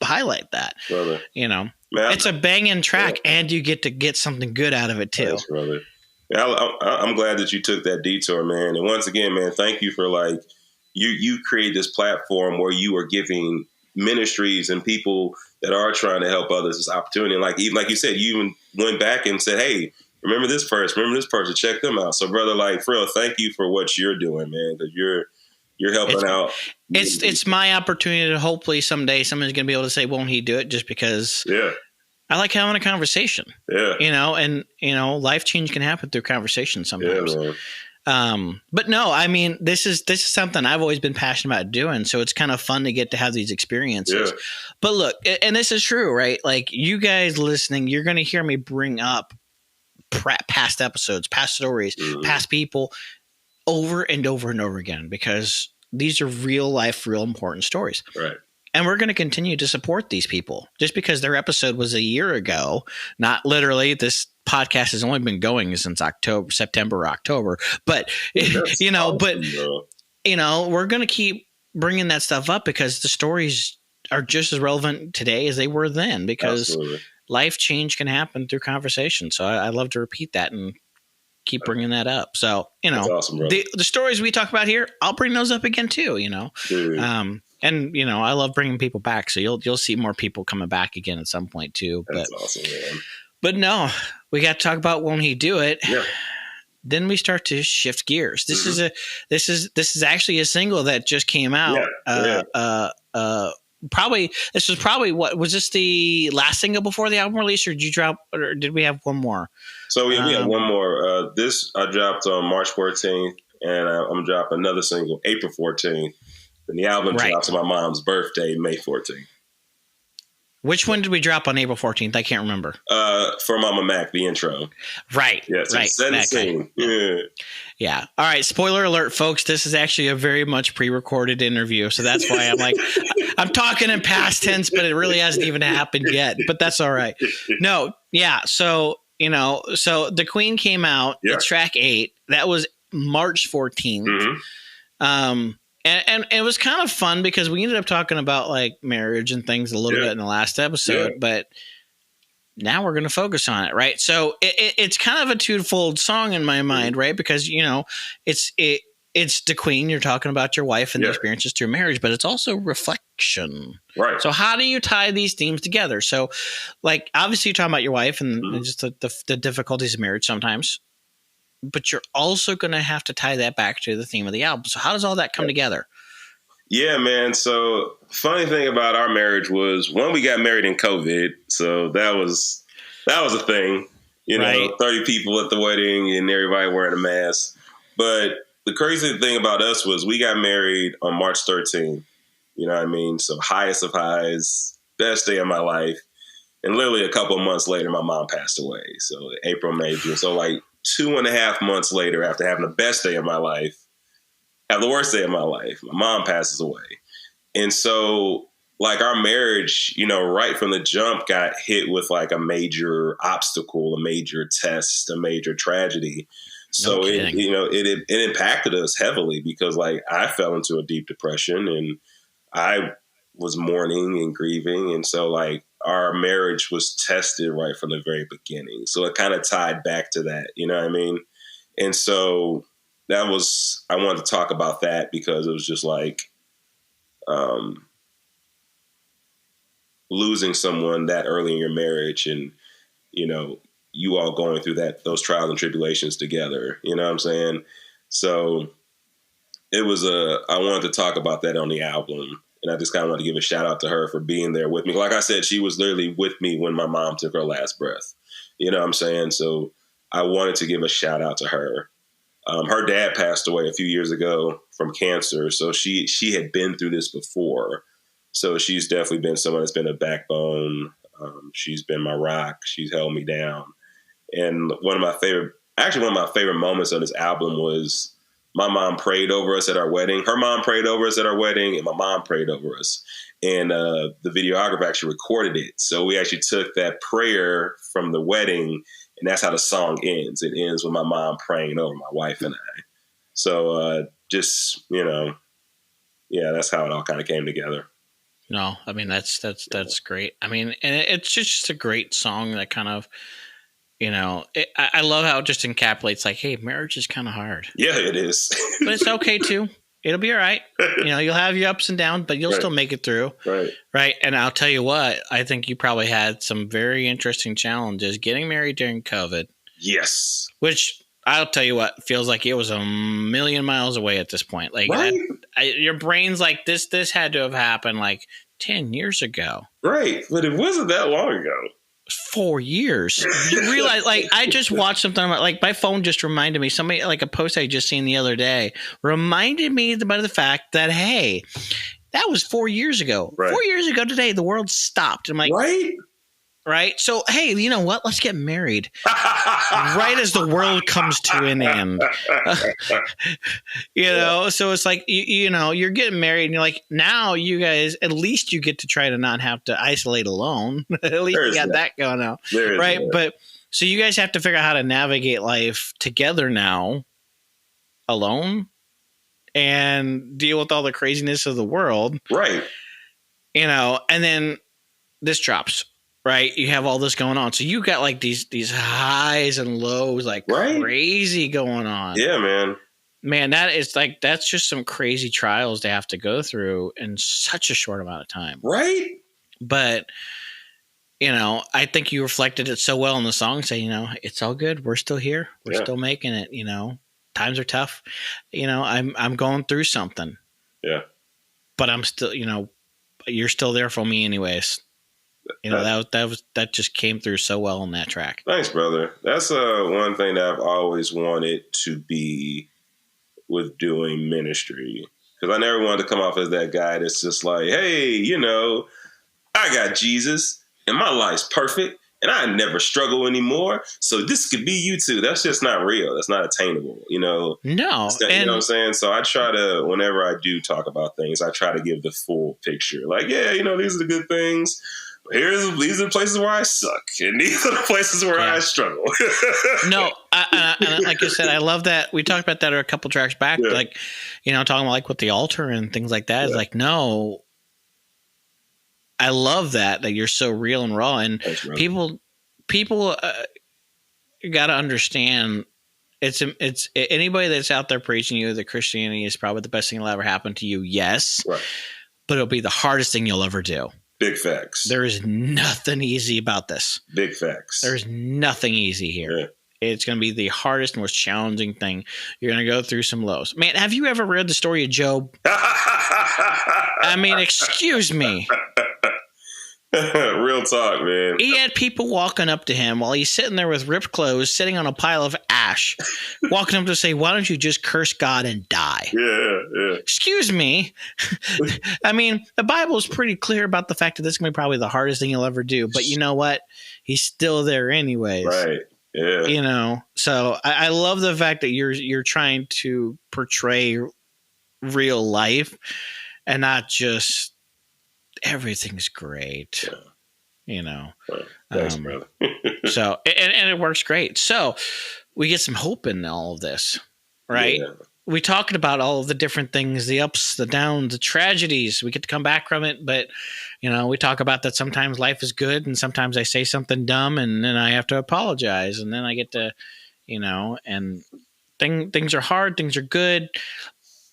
highlight that, brother. You know. Man, it's a banging track, and you get something good out of it too. Thanks, brother. Yeah, I'm glad that you took that detour, man. And once again, man, thank you for you create this platform where you are giving ministries and people that are trying to help others this opportunity. And like you said, you even went back and said, "Hey, remember this person, check them out." So, brother, for real, thank you for what you're doing, man, because you're helping out. It's my opportunity to hopefully someday someone's going to be able to say, won't he do it? Just because I like having a conversation, and life change can happen through conversation sometimes. But no, I mean, this is something I've always been passionate about doing. So it's kind of fun to get to have these experiences. But look, and this is true, right? Like, you guys listening, you're going to hear me bring up past episodes, past stories, past people, over and over and over again, because these are real life, real important stories. Right. And we're going to continue to support these people just because their episode was a year ago. Not literally. This podcast has only been going since September or October, but we're going to keep bringing that stuff up because the stories are just as relevant today as they were then, because life change can happen through conversation. So I love to repeat that and keep bringing that up. So, That's awesome, the stories we talk about here, I'll bring those up again too, and I love bringing people back. So you'll see more people coming back again at some point too. That's awesome, man. But no, we got to talk about won't he do it? Yeah. Then we start to shift gears. This is actually a single that just came out this was probably what was this the last single before the album release, or did we have one more? So we have one more. This I dropped on March 14th, and I'm dropping another single April 14th, and the album drops on my mom's birthday, May 14th. Which one did we drop on April 14th? I can't remember. For Momma Mac, the intro. Right. Yeah, so right. Set and scene. Yeah. All right. Spoiler alert, folks. This is actually a very much pre-recorded interview. So that's why I'm like, I'm talking in past tense, but it really hasn't even happened yet. But that's all right. No. Yeah. So, so The Queen came out. Yeah. It's track 8. That was March 14th. Mm-hmm. And it was kind of fun because we ended up talking about like marriage and things a little bit in the last episode, but now we're going to focus on it. Right. So it's kind of a twofold song in my mind, right? Because, it's The Queen. You're talking about your wife and the experiences through marriage, but it's also reflection. Right. So how do you tie these themes together? So like, obviously you're talking about your wife and just the difficulties of marriage sometimes. But you're also going to have to tie that back to the theme of the album. So how does all that come together? Yeah, man. So funny thing about our marriage was when we got married in COVID. So that was a thing, 30 people at the wedding and everybody wearing a mask. But the crazy thing about us was we got married on March 13th. You know what I mean? So highest of highs, best day of my life. And literally a couple of months later, my mom passed away. So April, May, June. So like 2.5 months later, after having the best day of my life, have the worst day of my life, my mom passes away. And so like our marriage, right from the jump got hit with like a major obstacle, a major test, a major tragedy. So it impacted us heavily because like I fell into a deep depression and I was mourning and grieving. And so like our marriage was tested right from the very beginning. So it kind of tied back to that, you know what I mean? And so I wanted to talk about that because it was just like losing someone that early in your marriage and, you all going through those trials and tribulations together, you know what I'm saying? So I wanted to talk about that on the album. And I just kind of want to give a shout out to her for being there with me. Like I said, she was literally with me when my mom took her last breath. You know what I'm saying? So I wanted to give a shout out to her. Her dad passed away a few years ago from cancer. So she had been through this before. So she's definitely been someone that's been a backbone. She's been my rock. She's held me down. And one of my favorite moments on this album was my mom prayed over us at our wedding. Her mom prayed over us at our wedding, and my mom prayed over us. And the videographer actually recorded it. So we actually took that prayer from the wedding, and that's how the song ends. It ends with my mom praying over my wife and I. So that's how it all kind of came together. No, I mean, that's great. I mean, and it's just a great song that kind of, I love how it just encapsulates like, hey, marriage is kind of hard. Yeah, it is. But it's okay too. It'll be all right. You'll have your ups and downs, but you'll still make it through. Right. Right. And I'll tell you what, I think you probably had some very interesting challenges getting married during COVID. Yes. Which I'll tell you what, feels like it was a million miles away at this point. Like your brain's like this had to have happened like 10 years ago. Right. But it wasn't that long ago. 4 years. You realize, like, I just watched something about, like, my phone just reminded me, somebody, like a post I just seen the other day, reminded me about the fact that, hey, that was 4 years ago. Right. 4 years ago today, the world stopped. I'm like, right? So, hey, you know what? Let's get married. Right as the world comes to an end. So it's like, you're getting married and you're like, now you guys, at least you get to try to not have to isolate alone. At least you got that going on. Right. But so you guys have to figure out how to navigate life together now, alone, and deal with all the craziness of the world. Right. And then this drops. Right. You have all this going on. So you got like these highs and lows, like crazy going on. Yeah, man. Man, that's just some crazy trials to have to go through in such a short amount of time. Right. But, I think you reflected it so well in the song, saying, it's all good. We're still here. We're still making it. Times are tough. I'm going through something. Yeah. But I'm still, you're still there for me anyways. You know, that just came through so well on that track. Thanks, brother. That's one thing that I've always wanted to be with doing ministry. Because I never wanted to come off as that guy that's just like, hey, you know, I got Jesus and my life's perfect and I never struggle anymore. So this could be you too. That's just not real. That's not attainable, you know? No. You know what I'm saying? So I try to, whenever I do talk about things, I try to give the full picture. Like, yeah, you know, these are the good things. These are the places where I suck, and these are the places where I struggle. No, and like I said, I love that. We talked about that a couple tracks back, like, you know, talking about like with the altar and things like that. It's like, no, I love that you're so real and raw, and people got to understand. It's anybody that's out there preaching you that Christianity is probably the best thing that'll ever happen to you. Yes, right. But it'll be the hardest thing you'll ever do. Big facts. There is nothing easy about this. Big facts. There's nothing easy here. Yeah. It's going to be the hardest and most challenging thing. You're going to go through some lows. Man, have you ever read the story of Job? I mean, excuse me. Real talk, man. He had people walking up to him while he's sitting there with ripped clothes, sitting on a pile of ash, walking up to say, why don't you just curse God and die? Yeah. Excuse me. I mean, the Bible is pretty clear about the fact that this is going to be probably the hardest thing you'll ever do. But you know what? He's still there anyways. Right. Yeah. You know, so I love the fact that you're trying to portray real life and not just everything's great, you know. Thanks, brother. So and it works great. So we get some hope in all of this, right? Yeah. We talking about all of the different things, the ups, the downs, the tragedies. We get to come back from it, but you know, we talk about that sometimes life is good, and sometimes I say something dumb, and then I have to apologize, and then I get to, you know, and things are hard, things are good.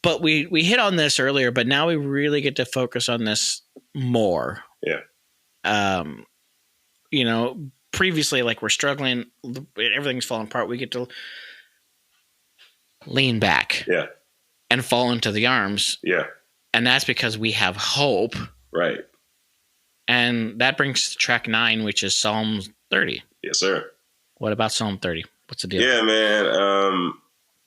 But we hit on this earlier, but now we really get to focus on this more. Yeah. You know, previously, like we're struggling, everything's falling apart. We get to lean back. Yeah. And fall into the arms. Yeah. And that's because we have hope. Right. And that brings us to track 9, which is Psalm 30. Yes, sir. What about Psalm 30? What's the deal? Yeah, man.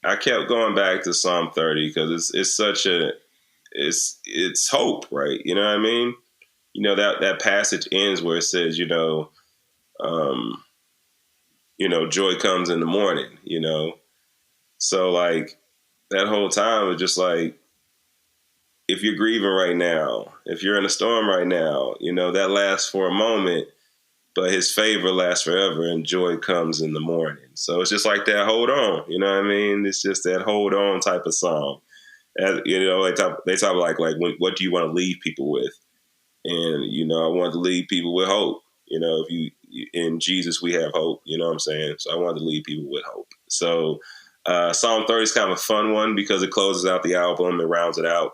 I kept going back to Psalm 30 because it's such it's hope, right? You know what I mean? You know, that passage ends where it says, joy comes in the morning, you know? So like that whole time was just like, if you're grieving right now, if you're in a storm right now, you know, that lasts for a moment, but his favor lasts forever and joy comes in the morning. So it's just like that, hold on, you know what I mean? It's just that hold on type of song. And, you know, they talk like what do you want to leave people with? And, you know, I want to leave people with hope. You know, in Jesus, we have hope, you know what I'm saying? So I wanted to leave people with hope. So Psalm 30 is kind of a fun one because it closes out the album and rounds it out.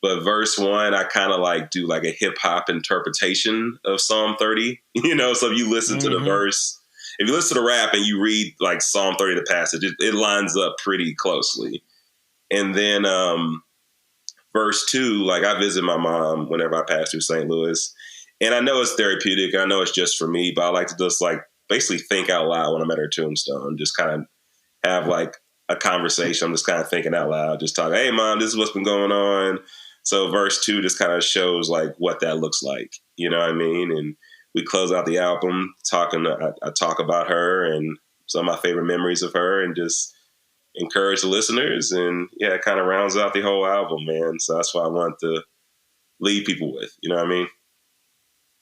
But verse 1, I kind of like do like a hip hop interpretation of Psalm 30, you know, so if you listen to the verse, if you listen to the rap and you read like Psalm 30, the passage, it lines up pretty closely. And then verse 2, like I visit my mom whenever I pass through St. Louis, and I know it's therapeutic. I know it's just for me, but I like to just like basically think out loud when I'm at her tombstone, just kind of have like a conversation. I'm just kind of thinking out loud, just talking, hey mom, this is what's been going on. So verse 2 just kind of shows like what that looks like, you know what I mean? And we close out the album I talk about her and some of my favorite memories of her and just encourage the listeners. And yeah, it kind of rounds out the whole album, man. So that's what I want to leave people with, you know what I mean?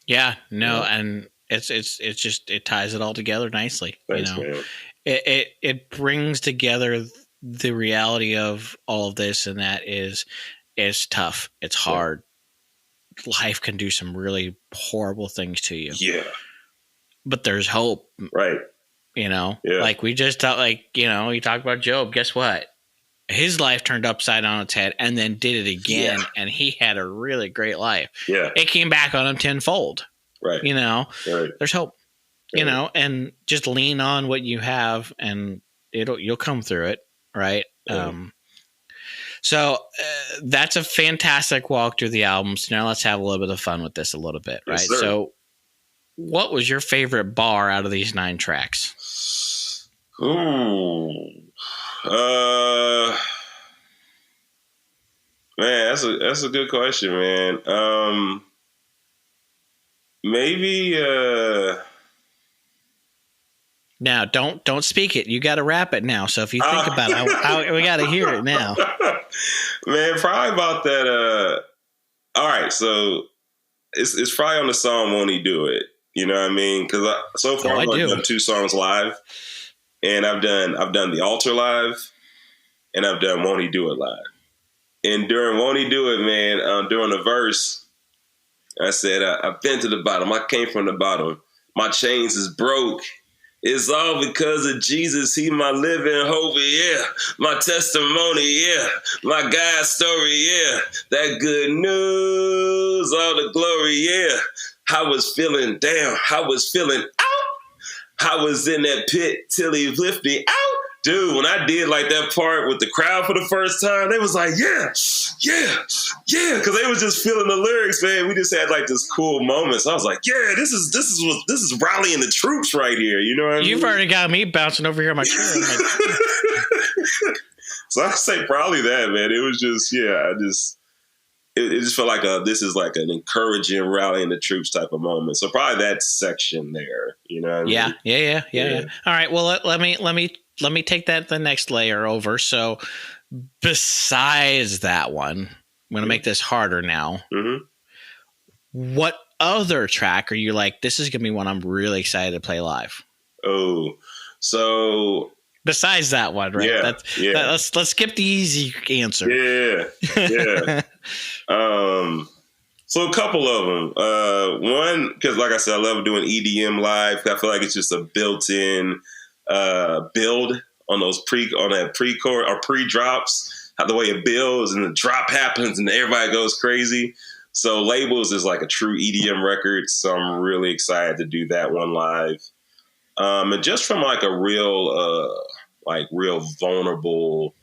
Yeah, no. Yeah. And it's just, it ties it all together nicely. Thanks, you know, man. It brings together the reality of all of this. And that is, it's tough. It's hard. Yeah. Life can do some really horrible things to you. Yeah. But there's hope. Right. You know, yeah. Like we just thought, like, you know, you talk about Job. Guess what? His life turned upside down its head and then did it again. Yeah. And he had a really great life. Yeah. It came back on him tenfold. Right. You know, right. There's hope, right. You know, and just lean on what you have and you'll come through it. Right. So that's a fantastic walk through the album. So now let's have a little bit of fun with this a little bit, right? Yes, so what was your favorite bar out of these 9 tracks? Man, that's a good question, man. Maybe now don't speak it. You got to rap it now. So if you think about it, we got to hear it now. Man, probably about that. All right, so it's probably on the song "Won't He Do It." You know what I mean? Because so far I've done 2 songs live, and I've done the altar live, and I've done "Won't He Do It" live. And during "Won't He Do It," man, during the verse, I said, "I've been to the bottom. I came from the bottom. My chains is broke. It's all because of Jesus. He my living hope, yeah. My testimony, yeah. My God's story, yeah. That good news, all the glory, yeah. I was feeling down. I was feeling out. I was in that pit till he lifted me out. Dude, when I did like that part with the crowd for the first time, they was like, yeah, because they was just feeling the lyrics, man. We just had like this cool moment. So I was like, yeah, this is rallying the troops right here. You know what I mean? You've already got me bouncing over here on my chair. So I say probably that, man. It was just, it just felt like this is like an encouraging rallying the troops type of moment. So probably that section there, you know what I mean? Yeah. All right. Well, let me take that the next layer over. So besides that one, I'm going to make this harder now. Mm-hmm. What other track are you like, this is going to be one I'm really excited to play live? Oh, so besides that one, right? Let's skip the easy answer. Yeah. So a couple of them. One, because like I said, I love doing EDM live. I feel like it's just a built-in build on those pre-chord or pre-drops. How the way it builds and the drop happens and everybody goes crazy. So Labels is like a true EDM record. So I'm really excited to do that one live. And just from like a real vulnerable,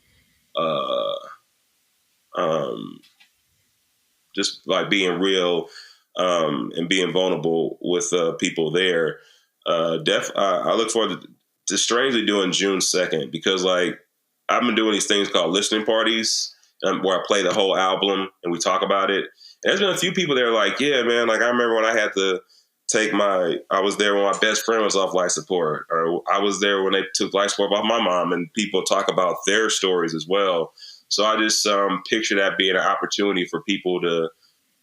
just like being real and being vulnerable with people there. I look forward to strangely doing June 2nd because like I've been doing these things called listening parties where I play the whole album and we talk about it. And there's been a few people that are like, yeah, man, like I remember when I had to I was there when my best friend was off life support, or I was there when they took life support off my mom, and people talk about their stories as well. So I just picture that being an opportunity for people to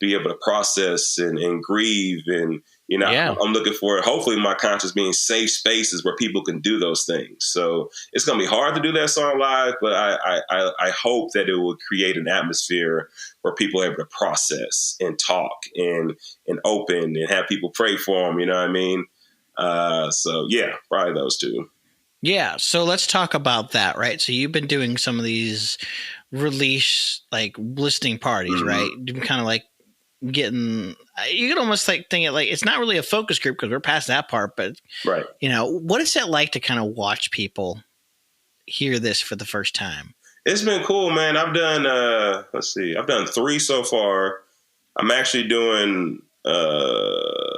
be able to process and grieve. And, you know, I'm looking for, hopefully my conscience being safe spaces where people can do those things. So it's going to be hard to do that song live, but I hope that it will create an atmosphere where people are able to process and talk and open and have people pray for them. You know what I mean? So yeah, probably those two. Yeah. So let's talk about that, right? So you've been doing some of these release, like listening parties, right? Kind of like getting, you can almost like think it like it's not really a focus group because we're past that part, but right. You know, what is it like to kind of watch people hear this for the first time? It's been cool, man. I've done, I've done 3 so far. I'm actually doing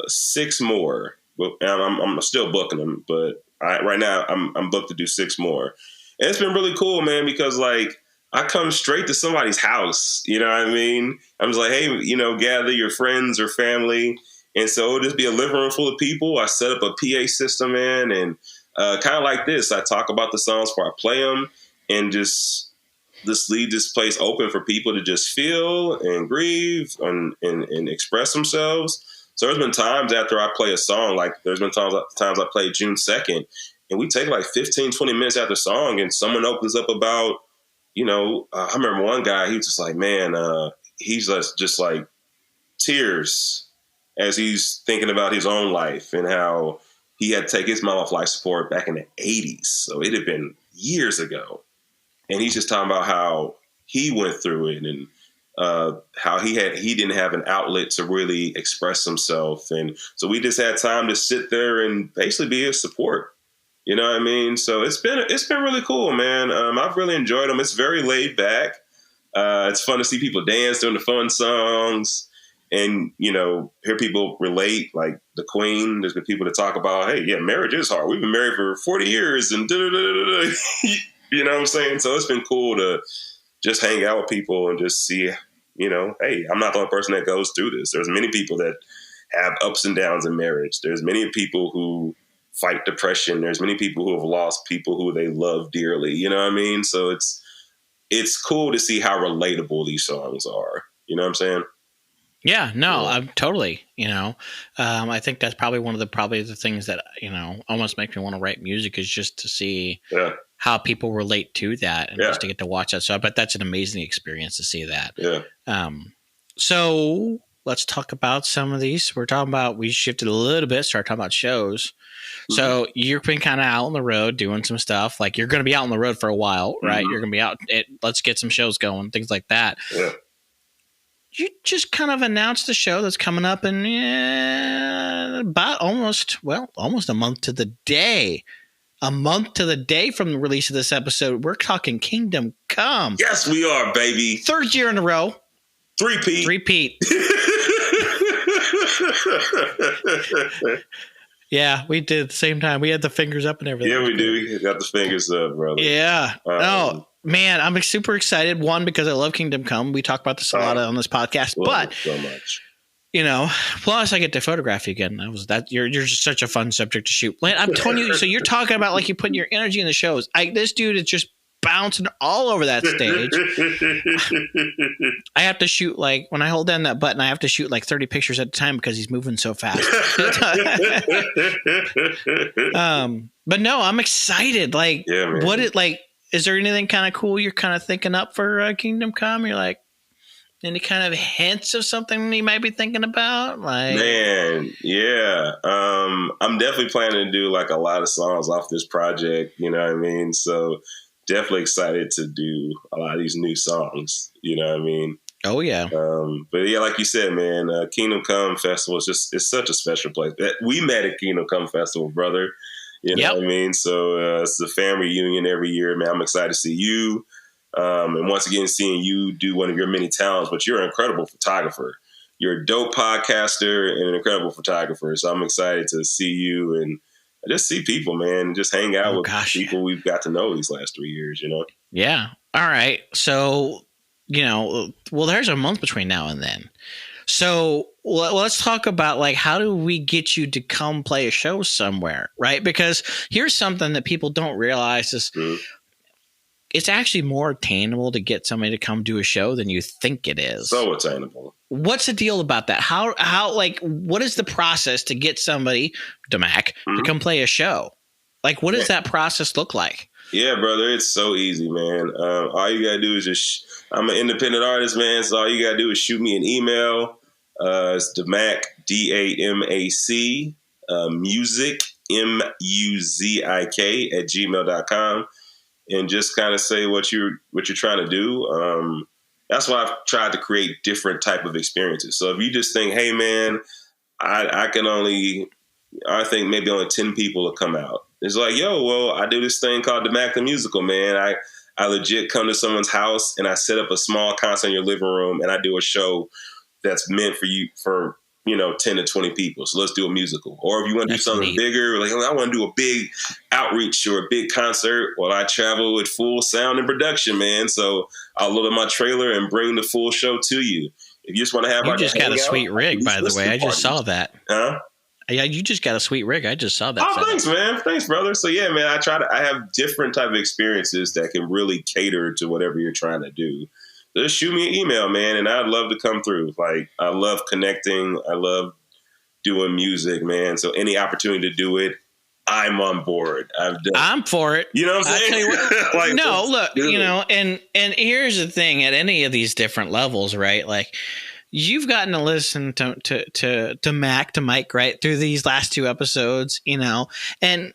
6 more. I'm still booking them, but right now I'm booked to do 6 more. And it's been really cool, man, because like I come straight to somebody's house. You know what I mean? I'm just like, hey, you know, gather your friends or family. And so it'll just be a living room full of people. I set up a PA system in and kind of like this. I talk about the songs before I play them and just leave this place open for people to just feel and grieve and express themselves. So there's been times after I play a song, like there's been times I played June 2nd, and we take like 15, 20 minutes after the song and someone opens up about, you know, I remember one guy, he was just like, man, he's just like tears as he's thinking about his own life and how he had to take his mom off life support back in the 80s. So it had been years ago. And he's just talking about how he went through it and how he didn't have an outlet to really express himself. And so we just had time to sit there and basically be his support. You know what I mean? So it's been really cool, man. I've really enjoyed them. It's very laid back. It's fun to see people dance during the fun songs. And, hear people relate, like the Queen. There's been people that talk about, hey, yeah, marriage is hard. We've been married for 40 years and da-da-da-da-da. You know what I'm saying? So it's been cool to just hang out with people and just see, hey, I'm not the only person that goes through this. There's many people that have ups and downs in marriage. There's many people who fight depression. There's many people who have lost people who they love dearly. You know what I mean? So it's cool to see how relatable these songs are. You know what I'm saying? Yeah, no, I'm totally, I think that's probably one of the things that, almost makes me want to write music is just to see how people relate to that and just to get to watch that. So I bet that's an amazing experience to see that. Yeah. So let's talk about some of these. We shifted a little bit, started talking about shows. Mm-hmm. So you've been kind of out on the road doing some stuff. Like you're going to be out on the road for a while, right? Mm-hmm. You're going to be out. Let's get some shows going, things like that. Yeah. You just kind of announced the show that's coming up in about almost a month to the day. A month to the day from the release of this episode. We're talking Kingdom Come. Yes, we are, baby. 3rd year in a row. Three-peat. Yeah, we did at the same time. We had the fingers up and everything. Yeah, we do. We got the fingers up, brother. Yeah. Man, I'm super excited. One, because I love Kingdom Come. We talk about this a lot on this podcast, but so much. Plus I get to photograph you again. You're just such a fun subject to shoot. I'm telling you. So you're talking about like you putting your energy in the shows. This dude is just bouncing all over that stage. I have to shoot like when I hold down that button, I have to shoot like 30 pictures at a time because he's moving so fast. But no, I'm excited. Like, is there anything kind of cool you're kind of thinking up for Kingdom Come? You're like, any kind of hints of something you might be thinking about? Like, man, yeah. I'm definitely planning to do like a lot of songs off this project. You know what I mean? So definitely excited to do a lot of these new songs. You know what I mean? Oh yeah. But yeah, like you said, man, Kingdom Come Festival it's such a special place. We met at Kingdom Come Festival, brother. You know what I mean? So it's a family reunion every year, man. I'm excited to see you. And once again, seeing you do one of your many talents, but you're an incredible photographer. You're a dope podcaster and an incredible photographer. So I'm excited to see you and just see people, man, and just hang out with people we've got to know these last 3 years, Yeah. All right. So, there's a month between now and then. So let's talk about like, how do we get you to come play a show somewhere, right? Because here's something that people don't realize is it's actually more attainable to get somebody to come do a show than you think it is. So attainable. What's the deal about that? How what is the process to get somebody, Damac, to come play a show? Like, what does that process look like? Yeah, brother, it's so easy, man. All you got to do is I'm an independent artist, man, so all you got to do is shoot me an email. It's Damac, DAMAC, music, MUZIK @gmail.com. And just kind of say what you're trying to do. That's why I've tried to create different type of experiences. So if you just think, hey, man, I think maybe only 10 people will come out. It's like, I do this thing called Damac the Musical, man. I legit come to someone's house and I set up a small concert in your living room and I do a show that's meant for you, for 10 to 20 people. So let's do a musical. Or if you want to do something bigger, like I want to do a big outreach or a big concert, well, I travel with full sound and production, man. So I'll load up my trailer and bring the full show to you. If you just want to have, you just got a sweet rig, by the way. I just saw that. Huh? Yeah, you just got a sweet rig. I just saw that. Oh, thanks, man. Thanks, brother. So yeah, man, I have different type of experiences that can really cater to whatever you're trying to do. Just shoot me an email, man, and I'd love to come through. Like, I love connecting. I love doing music, man. So any opportunity to do it, I'm on board. I'm for it. You know what I'm saying? Tell you what, like, no, look, and here's the thing: at any of these different levels, right? Like, you've gotten to listen to Mike, right, through these last 2 episodes, and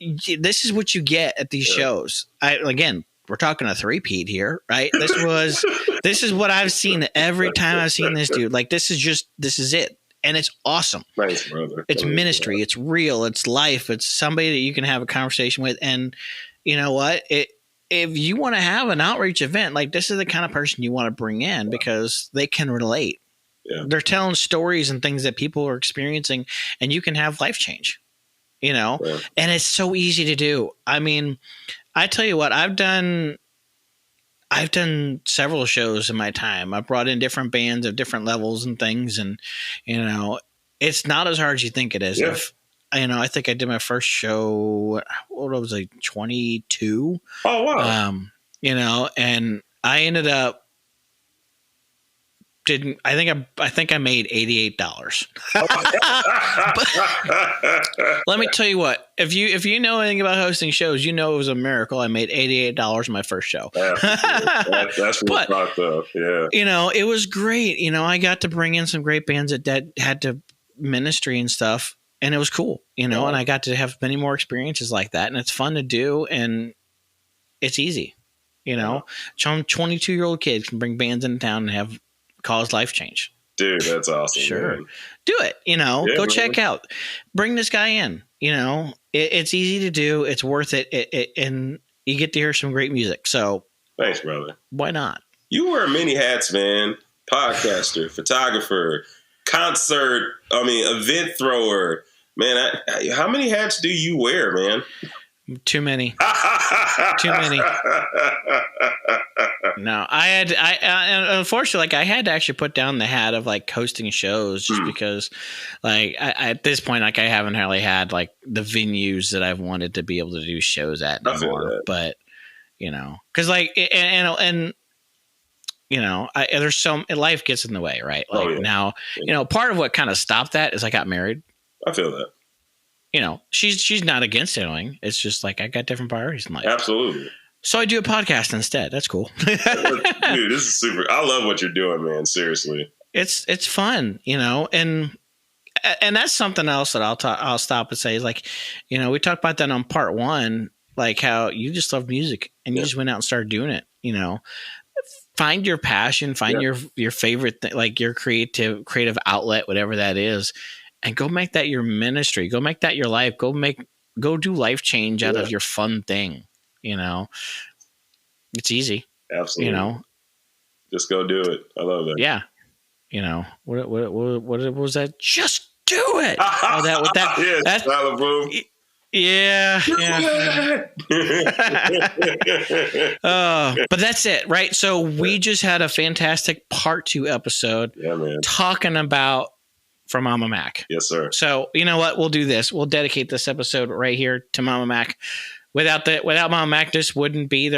this is what you get at these shows. Again, we're talking a 3-peat here, right? This is what I've seen every time I've seen this dude. Like, this is it. And it's awesome. Thanks, brother. It's ministry. It's real. It's life. It's somebody that you can have a conversation with. And you know what? if you want to have an outreach event, like this is the kind of person you want to bring in because they can relate. Yeah. They're telling stories and things that people are experiencing, and you can have life change, and it's so easy to do. I mean, I tell you what, I've done several shows in my time. I've brought in different bands of different levels and things, and it's not as hard as you think it is. Yeah. I think I did my first show. What was I, 22? Oh wow! And I ended up I think I made $88. Let me tell you what, if you know anything about hosting shows, it was a miracle. I made $88 my first show. That's what fucked up. Yeah. It was great. I got to bring in some great bands that had to ministry and stuff, and it was cool, and I got to have many more experiences like that, and it's fun to do, and it's easy. Some 22-year-old kids can bring bands into town and have cause life change. Dude, that's awesome. Sure. Man. Do it. Go check out. Bring this guy in. It's easy to do. It's worth it. And you get to hear some great music. So thanks, brother. Why not? You wear many hats, man. Podcaster, photographer, event thrower. Man, how many hats do you wear, man? Too many. Too many. No, unfortunately, I had to actually put down the hat of like hosting shows just because I at this point, I haven't really had like the venues that I've wanted to be able to do shows at anymore. But, cause there's life gets in the way, right? Like now, part of what kind of stopped that is I got married. I feel that. She's not against anything. It's just like I got different priorities in life. Absolutely. So I do a podcast instead. That's cool. Dude, this is super. I love what you're doing, man. Seriously. It's fun, and that's something else that I'll stop and say is like, we talked about that on part 1, like how you just love music and you just went out and started doing it, find your passion, find your favorite thing, like your creative outlet, whatever that is. And go make that your ministry. Go make that your life. Go do life change out of your fun thing. It's easy. Absolutely. Just go do it. I love that. Yeah. What was that? Just do it. That's but that's it, right? So we just had a fantastic part 2 episode talking about from Momma Mac. Yes, sir. So you know what? We'll do this. We'll dedicate this episode right here to Momma Mac. Without Momma Mac, there wouldn't be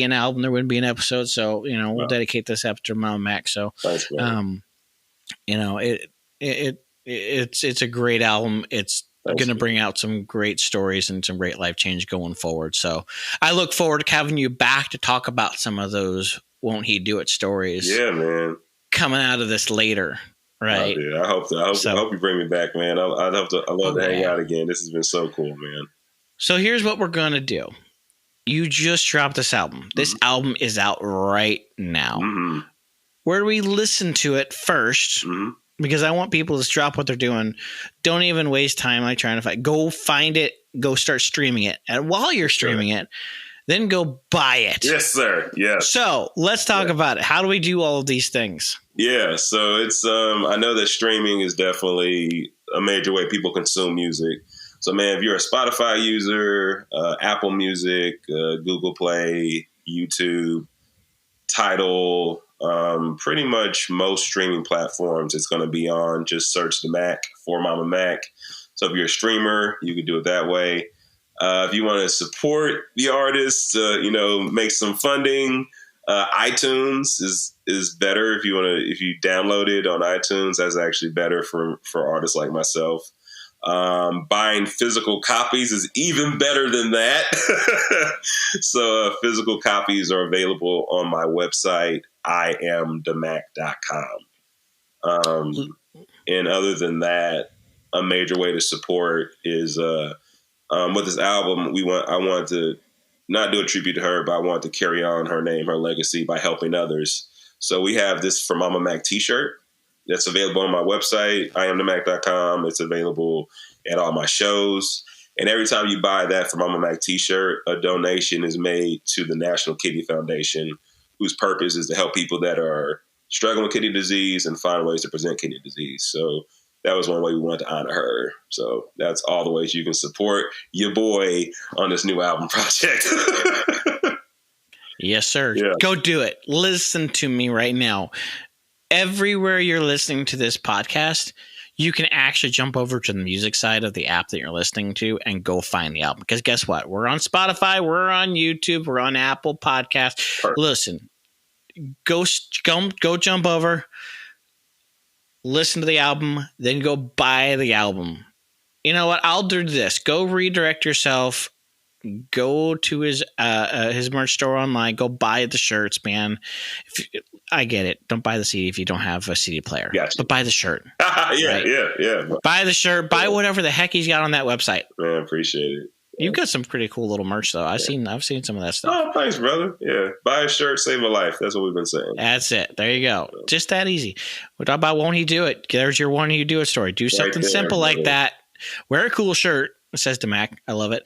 an album, there wouldn't be an episode. So, we'll dedicate this episode to Momma Mac. So, thanks, it's a great album. It's going to bring out some great stories and some great life change going forward. So I look forward to having you back to talk about some of those Won't He Do It stories. Yeah, man. Coming out of this later. Right. Oh, I hope you bring me back, man. I'd love to hang out again. This has been so cool, man. So here's what we're going to do. You just dropped this album. This album is out right now. Mm-hmm. Where do we listen to it first? Mm-hmm. Because I want people to drop what they're doing. Don't even waste time like trying to find. Go find it. Go start streaming it. And while you're streaming it, then go buy it. Yes, sir. Yes. So let's talk about it. How do we do all of these things? Yeah. So it's I know that streaming is definitely a major way people consume music. So, man, if you're a Spotify user, Apple Music, Google Play, YouTube, Tidal, pretty much most streaming platforms it's going to be on. Just search the Mac for Momma Mac. So if you're a streamer, you can do it that way. If you want to support the artist, make some funding, iTunes is better. If you download it on iTunes, that's actually better for artists like myself. Buying physical copies is even better than that. So physical copies are available on my website, iamdamac.com. And other than that, a major way to support is with this album. I wanted to not do a tribute to her, but I wanted to carry on her name, her legacy by helping others. So we have this For Momma Mac t-shirt that's available on my website, iamdamac.com. It's available at all my shows. And every time you buy that for Momma Mac t-shirt, a donation is made to the National Kidney Foundation, whose purpose is to help people that are struggling with kidney disease and find ways to prevent kidney disease. So that was one way we wanted to honor her. So that's all the ways you can support your boy on this new album project. Yes, sir. Yeah. Go do it. Listen to me right now. Everywhere you're listening to this podcast, you can actually jump over to the music side of the app that you're listening to and go find the album. Because guess what? We're on Spotify, we're on YouTube, we're on Apple Podcasts. Perfect. Listen, go jump over, listen to the album, then go buy the album. You know what? I'll do this. Go redirect yourself. Go to his merch store online. Go buy the shirts, man. I get it. Don't buy the CD if you don't have a CD player. Gotcha. But buy the shirt. Yeah. Buy the shirt. Buy whatever the heck he's got on that website. Man, appreciate it. You've got some pretty cool little merch, though. I've seen some of that stuff. Oh, thanks, brother. Yeah, buy a shirt, save a life. That's what we've been saying. That's it. There you go. Just that easy. We're talking about Won't He Do It? There's your Won't He Do It story. Do something simple like that. Wear a cool shirt. It says Damac. I love it.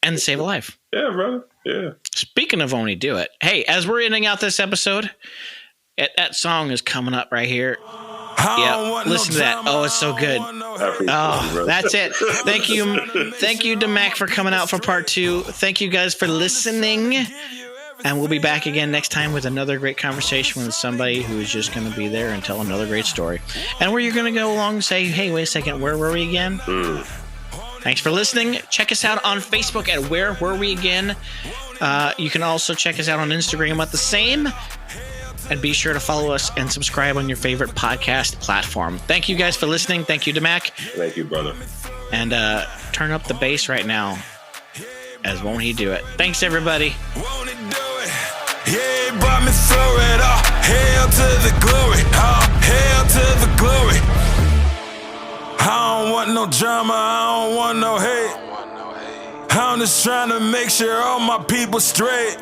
And save a life. Yeah, brother. Yeah. Speaking of Won't He Do It, hey, as we're ending out this episode, that song is coming up right here. Yeah, listen to that. Oh, it's so good. Oh, that's it. Thank you, Damac, for coming out for part 2. Thank you guys for listening. And we'll be back again next time with another great conversation with somebody who is just going to be there and tell another great story. And where you're going to go along and say, hey, wait a second, where were we again? Thanks for listening. Check us out on Facebook at Where Were We Again. You can also check us out on Instagram at the same. And be sure to follow us and subscribe on your favorite podcast platform. Thank you guys for listening. Thank you, Damac. Thank you, brother. And turn up the bass right now as Won't He Do It. Thanks, everybody. Won't he do it? Yeah, he brought me through it all. Hail to the glory. Hail to the glory. I don't want no drama. I don't want no hate. I'm just trying to make sure all my people straight.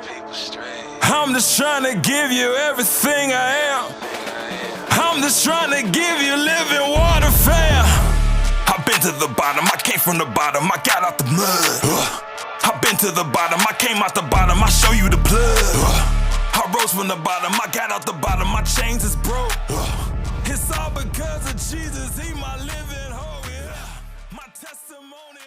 I'm just trying to give you everything I am. I'm just trying to give you living water, fam. I've been to the bottom, I came from the bottom, I got out the mud. I've been to the bottom, I came out the bottom, I show you the plug. I rose from the bottom, I got out the bottom, my chains is broke. It's all because of Jesus, he my living hope, yeah. My testimony.